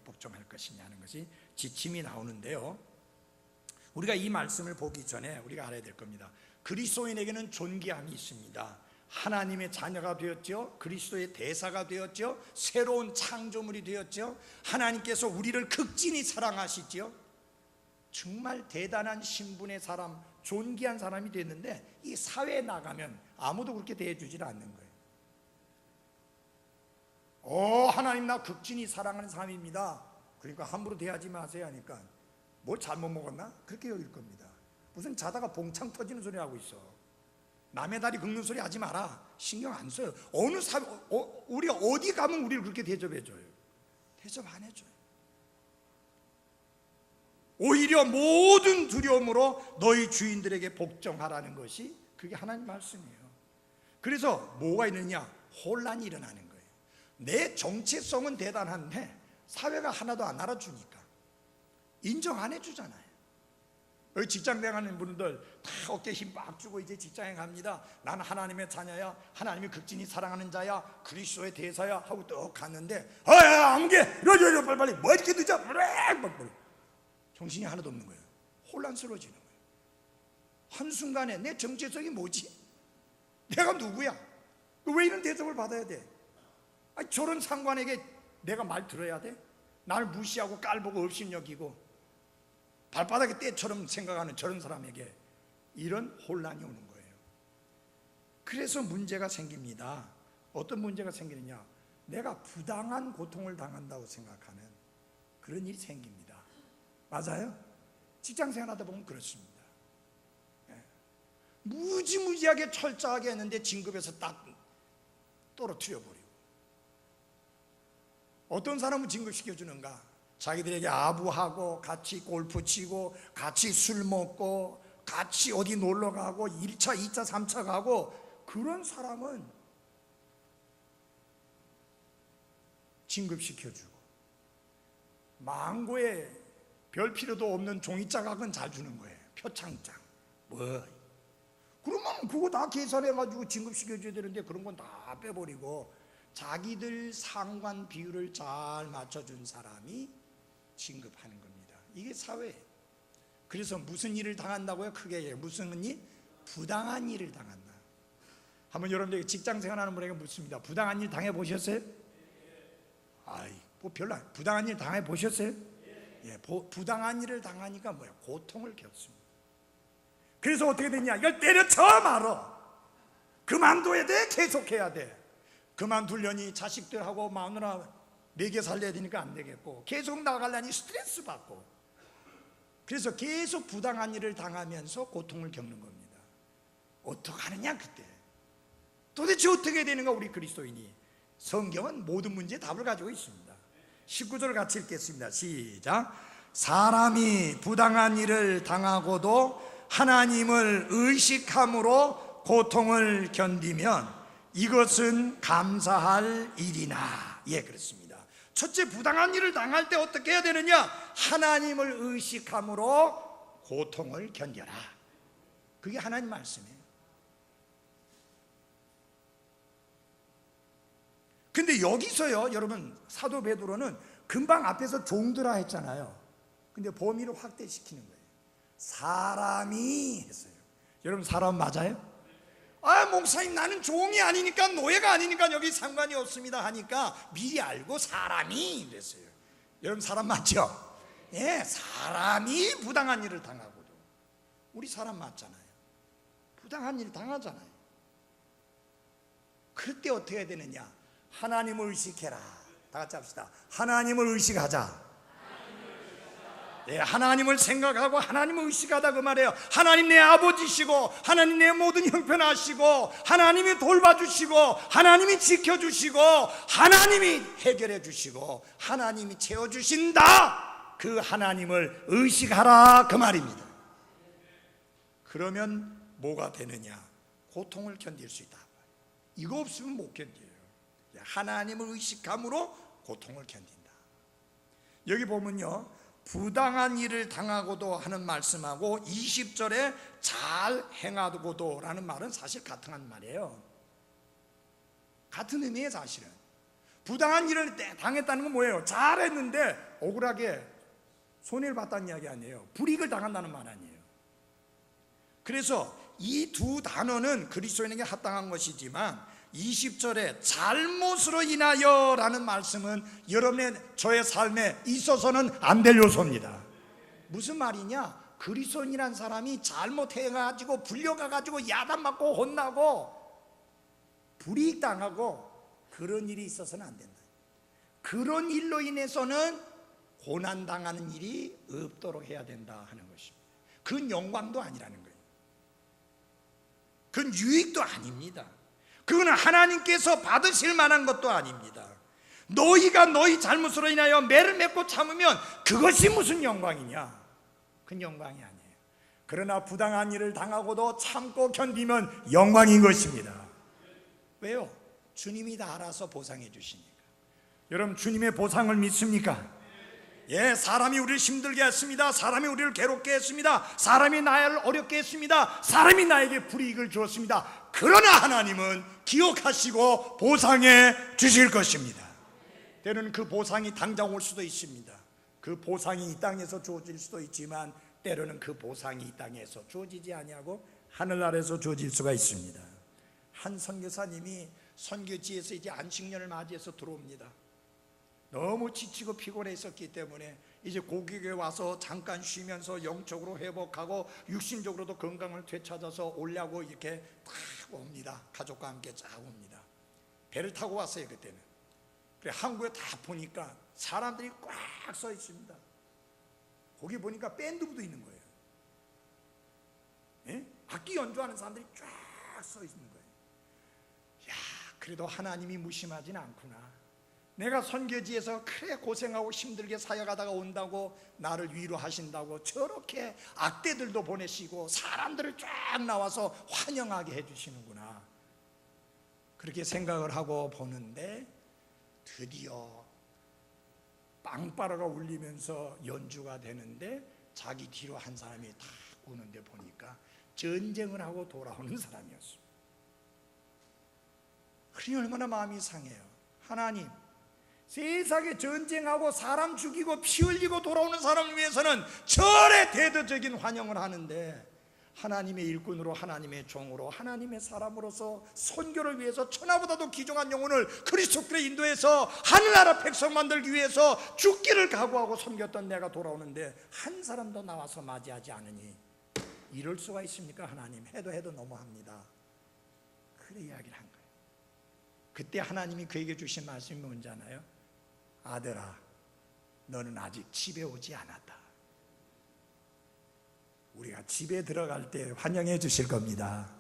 복종할 것이냐는 것이 지침이 나오는데요, 우리가 이 말씀을 보기 전에 우리가 알아야 될 겁니다. 그리스도인에게는 존귀함이 있습니다. 하나님의 자녀가 되었죠. 그리스도의 대사가 되었죠. 새로운 창조물이 되었죠. 하나님께서 우리를 극진히 사랑하시죠. 정말 대단한 신분의 사람, 존귀한 사람이 됐는데 이 사회에 나가면 아무도 그렇게 대해주질 않는 거예요. 하나님 나 극진히 사랑하는 사람입니다. 그러니까 함부로 대하지 마세요 하니까 뭐 잘못 먹었나? 그렇게 여길 겁니다. 무슨 자다가 봉창 터지는 소리 하고 있어. 남의 다리 긁는 소리 하지 마라. 신경 안 써요. 어느 사회, 우리가 어디 가면 우리를 그렇게 대접해줘요? 대접 안 해줘요. 오히려 모든 두려움으로 너희 주인들에게 복종하라는 것이 그게 하나님 말씀이에요. 그래서 뭐가 있느냐? 혼란이 일어나는 거예요. 내 정체성은 대단한데 사회가 하나도 안 알아주니까 인정 안 해주잖아요. 여기 직장 다니는 분들 다 어깨에 힘 빡 주고 이제 직장에 갑니다. 나는 하나님의 자녀야, 하나님이 극진히 사랑하는 자야, 그리스도의 대사야 하고 또 갔는데 아무게 이러죠 빨리 뭐 이렇게 늦어 정신이 하나도 없는 거예요. 혼란스러워지는 거예요. 한순간에 내 정체성이 뭐지? 내가 누구야? 왜 이런 대접을 받아야 돼? 아니, 저런 상관에게 내가 말 들어야 돼? 나를 무시하고 깔보고 업신여기고 발바닥에 때처럼 생각하는 저런 사람에게 이런 혼란이 오는 거예요. 그래서 문제가 생깁니다. 어떤 문제가 생기느냐? 내가 부당한 고통을 당한다고 생각하는 그런 일이 생깁니다. 맞아요? 직장 생활하다 보면 그렇습니다. 무지무지하게 철저하게 했는데 진급에서 딱 떨어뜨려 버리고. 어떤 사람은 진급시켜주는가? 자기들에게 아부하고 같이 골프 치고 같이 술 먹고 같이 어디 놀러 가고 1차, 2차, 3차 가고 그런 사람은 진급시켜주고 망고에 별 필요도 없는 종이자각은 잘 주는 거예요. 표창장 뭐 그러면 그거 다 계산해가지고 진급시켜줘야 되는데 그런 건 다 빼버리고 자기들 상관 비율을 잘 맞춰준 사람이 진급하는 겁니다. 이게 사회예요. 그래서 무슨 일을 당한다고요? 크게 얘기해요. 무슨 일? 부당한 일을 당한다. 한번 여러분들 직장 생활하는 분에게 묻습니다. 부당한 일 당해보셨어요? 뭐 별로 부당한 일 당해보셨어요? 예, 부당한 일을 당하니까 뭐야? 고통을 겪습니다. 그래서 어떻게 되냐? 이걸 때려쳐 말어. 그만둬야 돼? 계속해야 돼? 그만두려니 자식들하고 마누라 먹여 살려야 되니까 안 되겠고 계속 나가려니 스트레스 받고 그래서 계속 부당한 일을 당하면서 고통을 겪는 겁니다. 어떡하느냐 그때 도대체 어떻게 되는가? 우리 그리스도인이 성경은 모든 문제에 답을 가지고 있습니다. 19절 같이 읽겠습니다. 시작. 사람이 부당한 일을 당하고도 하나님을 의식함으로 고통을 견디면 이것은 감사할 일이나. 예, 그렇습니다. 첫째, 부당한 일을 당할 때 어떻게 해야 되느냐? 하나님을 의식함으로 고통을 견뎌라. 그게 하나님 말씀이에요. 근데 여기서요, 여러분, 사도 베드로는 금방 앞에서 종들아 했잖아요. 근데 범위를 확대시키는 거예요. 사람이 했어요. 여러분, 사람 맞아요? 목사님 나는 종이 아니니까 노예가 아니니까 여기 상관이 없습니다 하니까 미리 알고 사람이 그랬어요. 여러분 사람 맞죠? 예, 사람이 부당한 일을 당하고도 우리 사람 맞잖아요. 부당한 일 당하잖아요. 그때 어떻게 해야 되느냐? 하나님을 의식해라. 다 같이 합시다. 하나님을 의식하자. 예, 하나님을 생각하고 하나님을 의식하다 그 말이에요. 하나님 내 아버지시고 하나님 내 모든 형편하시고 하나님이 돌봐주시고 하나님이 지켜주시고 하나님이 해결해 주시고 하나님이 채워주신다. 그 하나님을 의식하라 그 말입니다. 그러면 뭐가 되느냐? 고통을 견딜 수 있다. 이거 없으면 못 견뎌요. 하나님을 의식함으로 고통을 견딘다. 여기 보면요, 부당한 일을 당하고도 하는 말씀하고 20절에 잘 행하고도 라는 말은 사실 같은 말이에요. 같은 의미의 사실은 부당한 일을 당했다는 건 뭐예요? 잘했는데 억울하게 손해를 봤다는 이야기 아니에요. 불이익을 당한다는 말 아니에요. 그래서 이 두 단어는 그리스도인에게 합당한 것이지만 20절에 잘못으로 인하여 라는 말씀은 여러분의 저의 삶에 있어서는 안 될 요소입니다. 무슨 말이냐? 그리스도인이란 사람이 잘못해가지고 불려가가지고 야단맞고 혼나고 불이익당하고 그런 일이 있어서는 안 된다. 그런 일로 인해서는 고난당하는 일이 없도록 해야 된다 하는 것입니다. 그건 영광도 아니라는 거예요. 그건 유익도 아닙니다. 그거는 하나님께서 받으실 만한 것도 아닙니다. 너희가 너희 잘못으로 인하여 매를 맺고 참으면 그것이 무슨 영광이냐? 그건 영광이 아니에요. 그러나 부당한 일을 당하고도 참고 견디면 영광인 것입니다. 왜요? 주님이 다 알아서 보상해 주시니까. 여러분, 주님의 보상을 믿습니까? 예, 사람이 우리를 힘들게 했습니다. 사람이 우리를 괴롭게 했습니다. 사람이 나를 어렵게 했습니다. 사람이 나에게 불이익을 주었습니다. 그러나 하나님은 기억하시고 보상해 주실 것입니다. 때로는 그 보상이 당장 올 수도 있습니다. 그 보상이 이 땅에서 주어질 수도 있지만, 때로는 그 보상이 이 땅에서 주어지지 아니하고 하늘나라에서 주어질 수가 있습니다. 한 선교사님이 선교지에서 이제 안식년을 맞이해서 들어옵니다. 너무 지치고 피곤해 있었기 때문에 이제 고국에 와서 잠깐 쉬면서 영적으로 회복하고 육신적으로도 건강을 되찾아서 오려고 이렇게 딱 옵니다. 가족과 함께 쫙 옵니다. 배를 타고 왔어요. 그때는. 그래, 항구에 다 보니까 사람들이 꽉 서 있습니다. 거기 보니까 밴드부도 있는 거예요. 예? 악기 연주하는 사람들이 쫙 서 있는 거예요. 야, 그래도 하나님이 무심하진 않구나. 내가 선교지에서 그래 고생하고 힘들게 사역하다가 온다고 나를 위로하신다고 저렇게 악대들도 보내시고 사람들을 쫙 나와서 환영하게 해주시는구나. 그렇게 생각을 하고 보는데, 드디어 빵빠라가 울리면서 연주가 되는데 자기 뒤로 한 사람이 탁 오는데 보니까 전쟁을 하고 돌아오는 사람이었습니다. 그러니 얼마나 마음이 상해요. 하나님, 세상에 전쟁하고 사람 죽이고 피 흘리고 돌아오는 사람을 위해서는 절에 대대적인 환영을 하는데, 하나님의 일꾼으로, 하나님의 종으로, 하나님의 사람으로서 선교를 위해서 천하보다도 귀중한 영혼을 그리스도께 인도해서 하늘나라 백성 만들기 위해서 죽기를 각오하고 섬겼던 내가 돌아오는데 한 사람도 나와서 맞이하지 않으니 이럴 수가 있습니까? 하나님, 해도 너무합니다. 그래 이야기를 한 거예요. 그때 하나님이 그에게 주신 말씀이 뭔지 아나요? 아들아, 너는 아직 집에 오지 않았다. 우리가 집에 들어갈 때 환영해 주실 겁니다.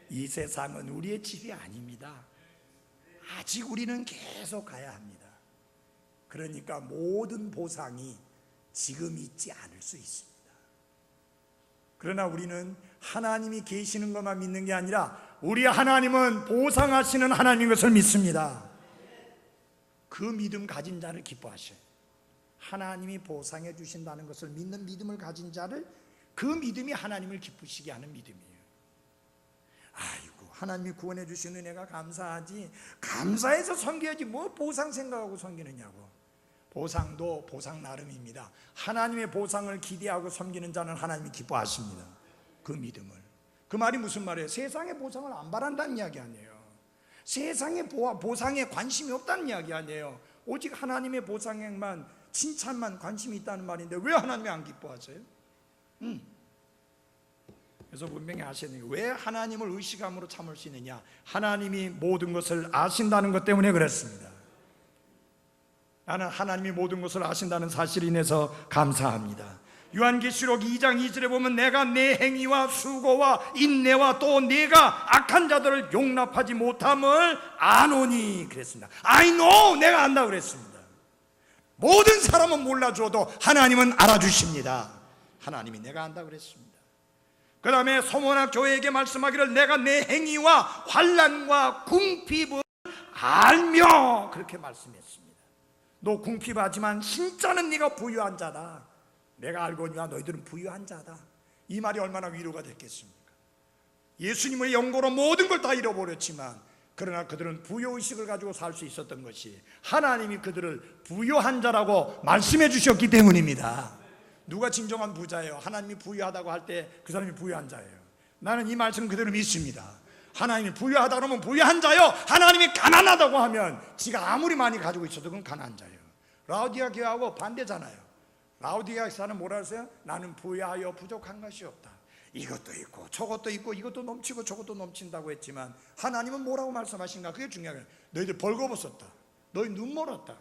이 세상은 우리의 집이 아닙니다. 아직 우리는 계속 가야 합니다. 그러니까 모든 보상이 지금 있지 않을 수 있습니다. 그러나 우리는 하나님이 계시는 것만 믿는 게 아니라 우리 하나님은 보상하시는 하나님인 것을 믿습니다. 그 믿음 가진 자를 기뻐하셔요. 하나님이 보상해 주신다는 것을 믿는 믿음을 가진 자를, 그 믿음이 하나님을 기쁘시게 하는 믿음이에요. 아이고, 하나님이 구원해 주신 은혜가 감사하지, 감사해서 섬겨야지 뭐 보상 생각하고 섬기느냐고. 보상도 보상 나름입니다. 하나님의 보상을 기대하고 섬기는 자는 하나님이 기뻐하십니다. 그 믿음을. 그 말이 무슨 말이에요? 세상의 보상을 안 바란다는 이야기 아니에요. 세상의 보상에 관심이 없다는 이야기 아니에요. 오직 하나님의 보상에만, 칭찬만 관심이 있다는 말인데 왜 하나님이 안 기뻐하세요? 그래서 분명히 아시는 거예요. 왜 하나님을 의식함으로 참을 수 있느냐? 하나님이 모든 것을 아신다는 것 때문에 그렇습니다. 나는 하나님이 모든 것을 아신다는 사실에 인해서 감사합니다. 요한계시록 2장 2절에 보면 내가 내 행위와 수고와 인내와 또 내가 악한 자들을 용납하지 못함을 아노니 그랬습니다. I know, 내가 안다 그랬습니다. 모든 사람은 몰라줘도 하나님은 알아주십니다. 하나님이 내가 안다 그랬습니다. 그 다음에 소문학 교회에게 말씀하기를 내가 내 행위와 환난과 궁핍을 알며 그렇게 말씀했습니다. 너 궁핍하지만 진짜는 네가 부유한 자다. 내가 알거니와 너희들은 부유한 자다. 이 말이 얼마나 위로가 됐겠습니까? 예수님의 영고로 모든 걸 다 잃어버렸지만 그러나 그들은 부유의식을 가지고 살 수 있었던 것이 하나님이 그들을 부유한 자라고 말씀해 주셨기 때문입니다. 누가 진정한 부자예요? 하나님이 부유하다고 할 때 그 사람이 부유한 자예요. 나는 이 말씀 그대로 믿습니다. 하나님이 부유하다 그러면 부유한 자요, 하나님이 가난하다고 하면 지가 아무리 많이 가지고 있어도 그건 가난한 자예요. 라오디아 교회하고 반대잖아요. 라오디아 사는 뭐라 했어요? 나는 부유하여 부족한 것이 없다. 이것도 있고 저것도 있고 이것도 넘치고 저것도 넘친다고 했지만 하나님은 뭐라고 말씀하신가? 그게 중요해요. 너희들 벌거벗었다. 너희 눈 멀었다.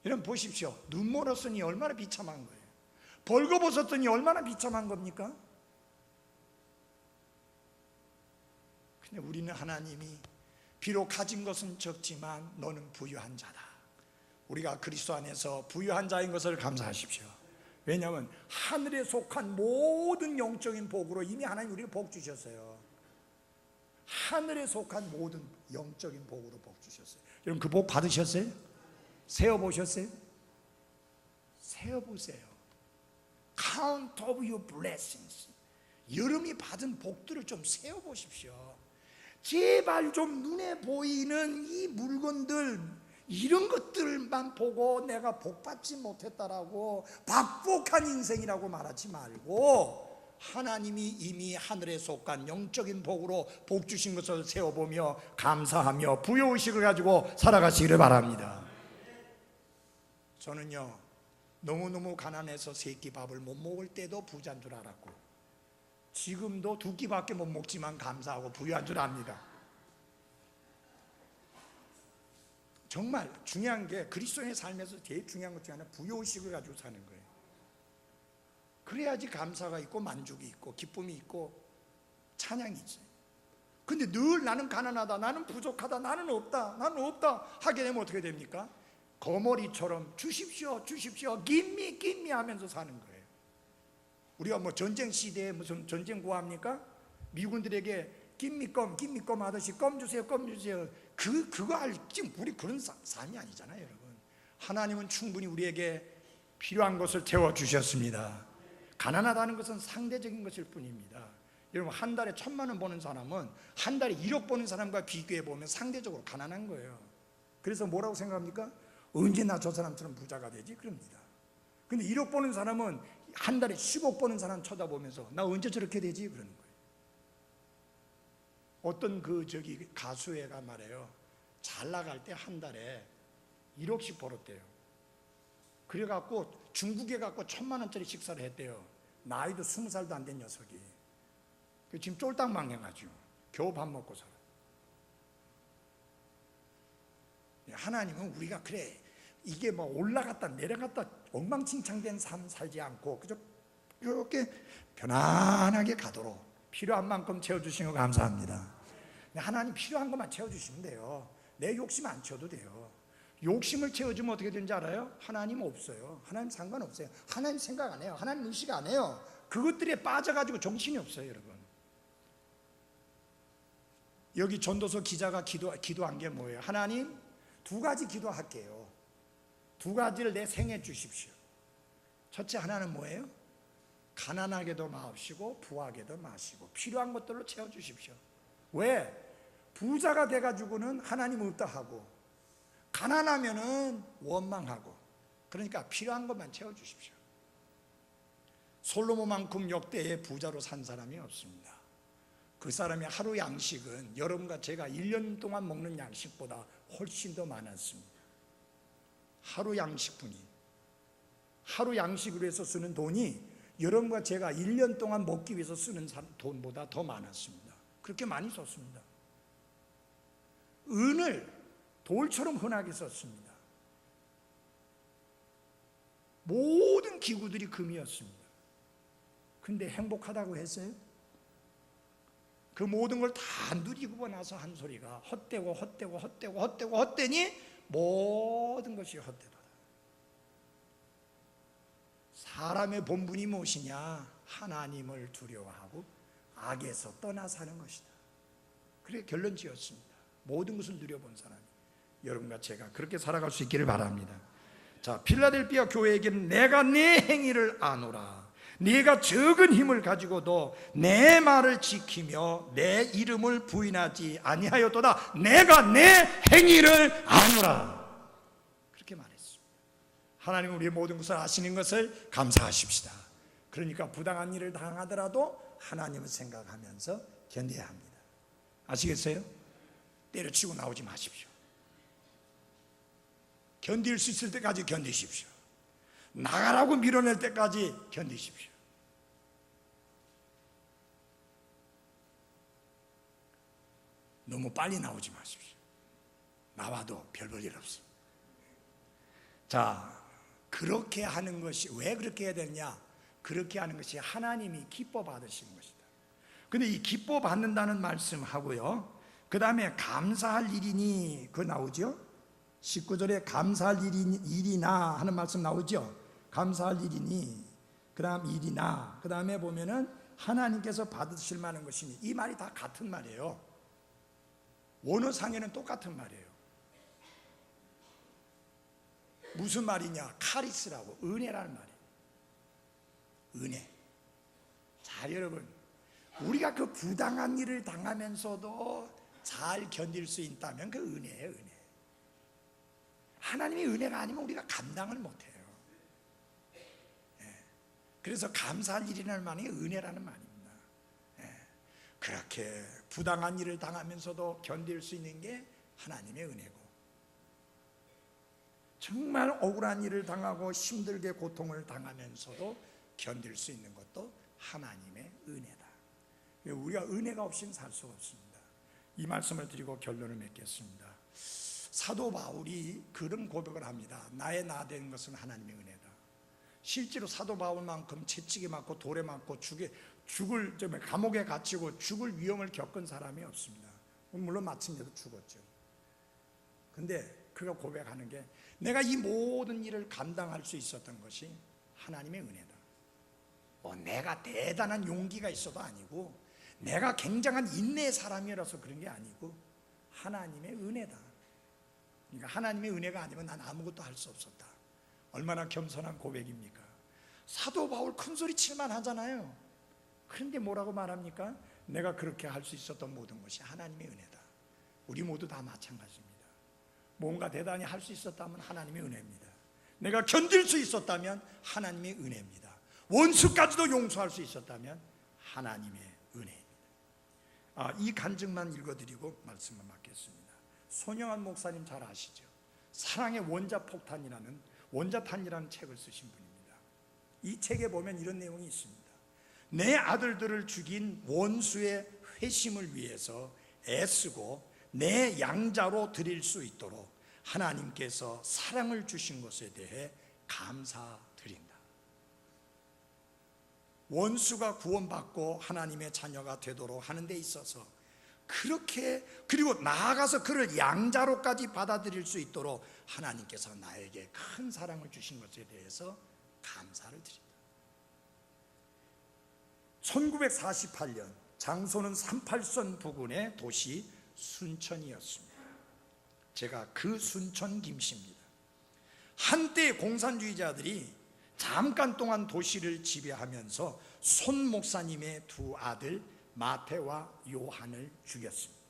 여러분 보십시오. 눈 멀었으니 얼마나 비참한 거예요. 벌거벗었더니 얼마나 비참한 겁니까? 근데 우리는 하나님이 비록 가진 것은 적지만 너는 부유한 자다. 우리가 그리스도 안에서 부유한 자인 것을 감사하십시오. 왜냐하면 하늘에 속한 모든 영적인 복으로 이미 하나님 우리를 복 주셨어요. 하늘에 속한 모든 영적인 복으로 복 주셨어요. 여러분 그 복 받으셨어요? 세어보셨어요? 세어보세요. Count of your blessings. 여러분이 받은 복들을 좀 세어보십시오. 제발 좀 눈에 보이는 이 물건들, 이런 것들만 보고 내가 복받지 못했다라고 박복한 인생이라고 말하지 말고, 하나님이 이미 하늘에 속한 영적인 복으로 복 주신 것을 세어보며 감사하며 부여의식을 가지고 살아가시기를 바랍니다. 저는요, 너무너무 가난해서 세 끼 밥을 못 먹을 때도 부자인 줄 알았고, 지금도 두 끼밖에 못 먹지만 감사하고 부유한 줄 압니다. 정말 중요한 게, 그리스도인의 삶에서 제일 중요한 것 중에 하나는 부여의식을 가지고 사는 거예요. 그래야지 감사가 있고 만족이 있고 기쁨이 있고 찬양이 있어요. 근데 늘 나는 가난하다, 나는 부족하다, 나는 없다 하게 되면 어떻게 됩니까? 거머리처럼 주십시오 주십시오 give me 하면서 사는 거예요. 우리가 뭐 전쟁 시대에 무슨 전쟁 구합니까? 미군들에게 give me 껌 하듯이 껌 주세요 그거 알지, 우리 그런 삶이 아니잖아요. 여러분, 하나님은 충분히 우리에게 필요한 것을 채워주셨습니다. 가난하다는 것은 상대적인 것일 뿐입니다. 여러분, 한 달에 1,000만 원 버는 사람은 한 달에 1억 버는 사람과 비교해 보면 상대적으로 가난한 거예요. 그래서 뭐라고 생각합니까? 언제나 저 사람처럼 부자가 되지? 그럽니다. 근데 1억 버는 사람은 한 달에 10억 버는 사람 쳐다보면서 나 언제 저렇게 되지? 그러는 거예요. 어떤 가수애가 말해요. 잘 나갈 때 한 달에 1억씩 벌었대요. 그래갖고 중국에 갖고 1,000만 원짜리 식사를 했대요. 나이도 20살도 안 된 녀석이. 지금 쫄딱 망해가지고 겨우 밥 먹고 살아. 하나님은 우리가 그래, 이게 뭐 올라갔다 내려갔다 엉망진창된 삶 살지 않고 그저 이렇게 편안하게 가도록 필요한 만큼 채워주시는 거 감사합니다. 하나님 필요한 것만 채워주시면 돼요. 내 욕심 안 채워도 돼요. 욕심을 채워주면 어떻게 되는지 알아요? 하나님 없어요. 하나님 상관없어요. 하나님 생각 안 해요. 하나님 의식 안 해요. 그것들에 빠져가지고 정신이 없어요. 여러분, 여기 전도서 기자가 기도한 게 뭐예요? 하나님, 2가지 기도할게요. 2가지를 내 생에 주십시오. 첫째 하나는 뭐예요? 가난하게도 마옵시고 부하게도 마시고 필요한 것들로 채워주십시오. 왜? 부자가 돼가지고는 하나님 없다 하고, 가난하면은 원망하고, 그러니까 필요한 것만 채워주십시오. 솔로몬만큼 역대의 부자로 산 사람이 없습니다. 그 사람의 하루 양식은 여러분과 제가 1년 동안 먹는 양식보다 훨씬 더 많았습니다. 하루 양식뿐이, 하루 양식으로 해서 쓰는 돈이 여러분과 제가 1년 동안 먹기 위해서 쓰는 돈보다 더 많았습니다. 그렇게 많이 썼습니다. 은을 돌처럼 흔하게 썼습니다. 모든 기구들이 금이었습니다. 근데 행복하다고 했어요? 그 모든 걸 다 누리고 나서 한 소리가 헛되니 모든 것이 헛되다. 사람의 본분이 무엇이냐? 하나님을 두려워하고 악에서 떠나 사는 것이다. 그래 결론 지었습니다. 모든 것을 누려본 사람이 여러분과 제가 그렇게 살아갈 수 있기를 바랍니다. 자, 필라델피아 교회에게는 내가 네 행위를 아노라. 네가 적은 힘을 가지고도 내 말을 지키며 내 이름을 부인하지 아니하였도다. 내가 내 행위를 아노라. 그렇게 말했습니다. 하나님은 우리의 모든 것을 아시는 것을 감사하십시다. 그러니까 부당한 일을 당하더라도 하나님을 생각하면서 견뎌야 합니다. 아시겠어요? 때려치고 나오지 마십시오. 견딜 수 있을 때까지 견디십시오. 나가라고 밀어낼 때까지 견디십시오. 너무 빨리 나오지 마십시오. 나와도 별 볼 일 없습니다. 자, 그렇게 하는 것이, 왜 그렇게 해야 되느냐? 그렇게 하는 것이 하나님이 기뻐 받으시는 것이다. 근데 이 기뻐 받는다는 말씀 하고요, 그 다음에 감사할 일이니, 그거 나오죠? 19절에 감사할 일이나 하는 말씀 나오죠? 감사할 일이니, 그 다음 일이나, 그 다음에 보면은 하나님께서 받으실 만한 것이니, 이 말이 다 같은 말이에요. 원어상에는 똑같은 말이에요. 무슨 말이냐? 카리스라고, 은혜라는 말이에요. 은혜. 자, 여러분, 우리가 그 부당한 일을 당하면서도 잘 견딜 수 있다면 그 은혜예요, 은혜. 하나님의 은혜가 아니면 우리가 감당을 못해요. 그래서 감사할 일이라는 말이 은혜라는 말입니다. 그렇게 부당한 일을 당하면서도 견딜 수 있는 게 하나님의 은혜고, 정말 억울한 일을 당하고 힘들게 고통을 당하면서도 견딜 수 있는 것도 하나님의 은혜다. 우리가 은혜가 없이는 살 수가 없습니다. 이 말씀을 드리고 결론을 맺겠습니다. 사도 바울이 그런 고백을 합니다. 나의 나 된 것은 하나님의 은혜다. 실제로 사도 바울만큼 채찍에 맞고 돌에 맞고 죽을 감옥에 갇히고 죽을 위험을 겪은 사람이 없습니다. 물론 마침내도 죽었죠. 근데 그가 고백하는 게, 내가 이 모든 일을 감당할 수 있었던 것이 하나님의 은혜다. 내가 대단한 용기가 있어도 아니고, 내가 굉장한 인내의 사람이라서 그런 게 아니고 하나님의 은혜다. 그러니까 하나님의 은혜가 아니면 난 아무것도 할 수 없었다. 얼마나 겸손한 고백입니까? 사도 바울 큰 소리 칠만 하잖아요. 그런데 뭐라고 말합니까? 내가 그렇게 할 수 있었던 모든 것이 하나님의 은혜다. 우리 모두 다 마찬가지입니다. 뭔가 대단히 할 수 있었다면 하나님의 은혜입니다. 내가 견딜 수 있었다면 하나님의 은혜입니다. 원수까지도 용서할 수 있었다면 하나님의 은혜입니다. 이 간증만 읽어드리고 말씀을 맡겠습니다. 손영한 목사님 잘 아시죠? 사랑의 원자탄이라는 책을 쓰신 분입니다. 이 책에 보면 이런 내용이 있습니다. 내 아들들을 죽인 원수의 회심을 위해서 애쓰고 내 양자로 드릴 수 있도록 하나님께서 사랑을 주신 것에 대해 감사드린다. 원수가 구원받고 하나님의 자녀가 되도록 하는 데 있어서 그렇게, 그리고 나아가서 그를 양자로까지 받아들일 수 있도록 하나님께서 나에게 큰 사랑을 주신 것에 대해서 감사를 드린다. 1948년, 장소는 38선 부근의 도시 순천이었습니다. 제가 그 순천 김씨입니다. 한때 공산주의자들이 잠깐 동안 도시를 지배하면서 손 목사님의 두 아들 마태와 요한을 죽였습니다.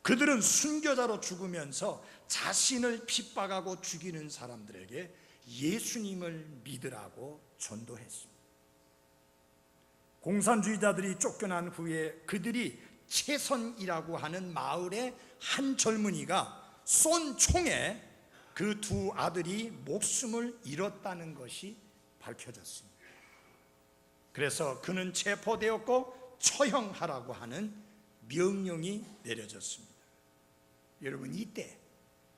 그들은 순교자로 죽으면서 자신을 핍박하고 죽이는 사람들에게 예수님을 믿으라고 전도했습니다. 공산주의자들이 쫓겨난 후에 그들이 채선이라고 하는 마을의 한 젊은이가 쏜 총에 그 두 아들이 목숨을 잃었다는 것이 밝혀졌습니다. 그래서 그는 체포되었고 처형하라고 하는 명령이 내려졌습니다. 여러분, 이때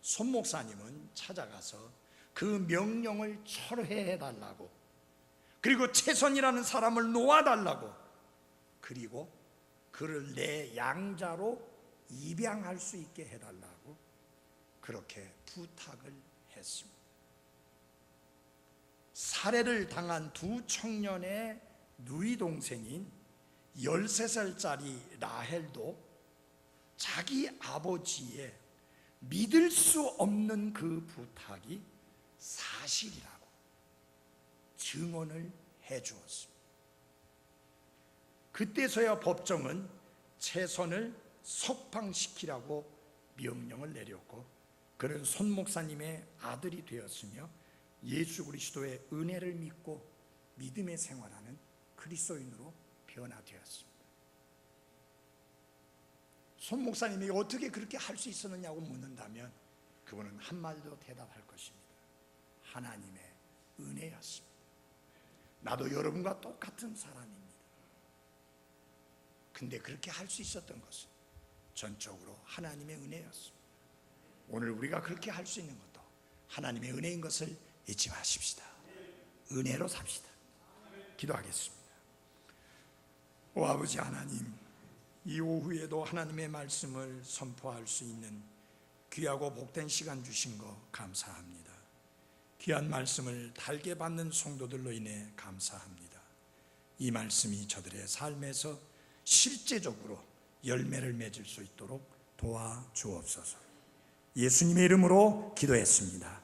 손 목사님은 찾아가서 그 명령을 철회해달라고, 그리고 채선이라는 사람을 놓아달라고, 그리고 그를 내 양자로 입양할 수 있게 해달라고 그렇게 부탁을 했습니다. 살해를 당한 두 청년의 누이 동생인 13살짜리 라헬도 자기 아버지의 믿을 수 없는 그 부탁이 사실이라고 증언을 해주었습니다. 그때서야 법정은 채선을 석방시키라고 명령을 내렸고, 그는 손 목사님의 아들이 되었으며 예수 그리스도의 은혜를 믿고 믿음의 생활하는 그리스도인으로 변화되었습니다. 손 목사님이 어떻게 그렇게 할 수 있었느냐고 묻는다면 그분은 한마디로 대답할 것입니다. 하나님의 은혜였습니다. 나도 여러분과 똑같은 사람입니다. 근데 그렇게 할 수 있었던 것은 전적으로 하나님의 은혜였습니다. 오늘 우리가 그렇게 할 수 있는 것도 하나님의 은혜인 것을 잊지 마십시다. 은혜로 삽시다. 기도하겠습니다. 오 아버지 하나님, 이 오후에도 하나님의 말씀을 선포할 수 있는 귀하고 복된 시간 주신 거 감사합니다. 귀한 말씀을 달게 받는 성도들로 인해 감사합니다. 이 말씀이 저들의 삶에서 실제적으로 열매를 맺을 수 있도록 도와주옵소서. 예수님의 이름으로 기도했습니다.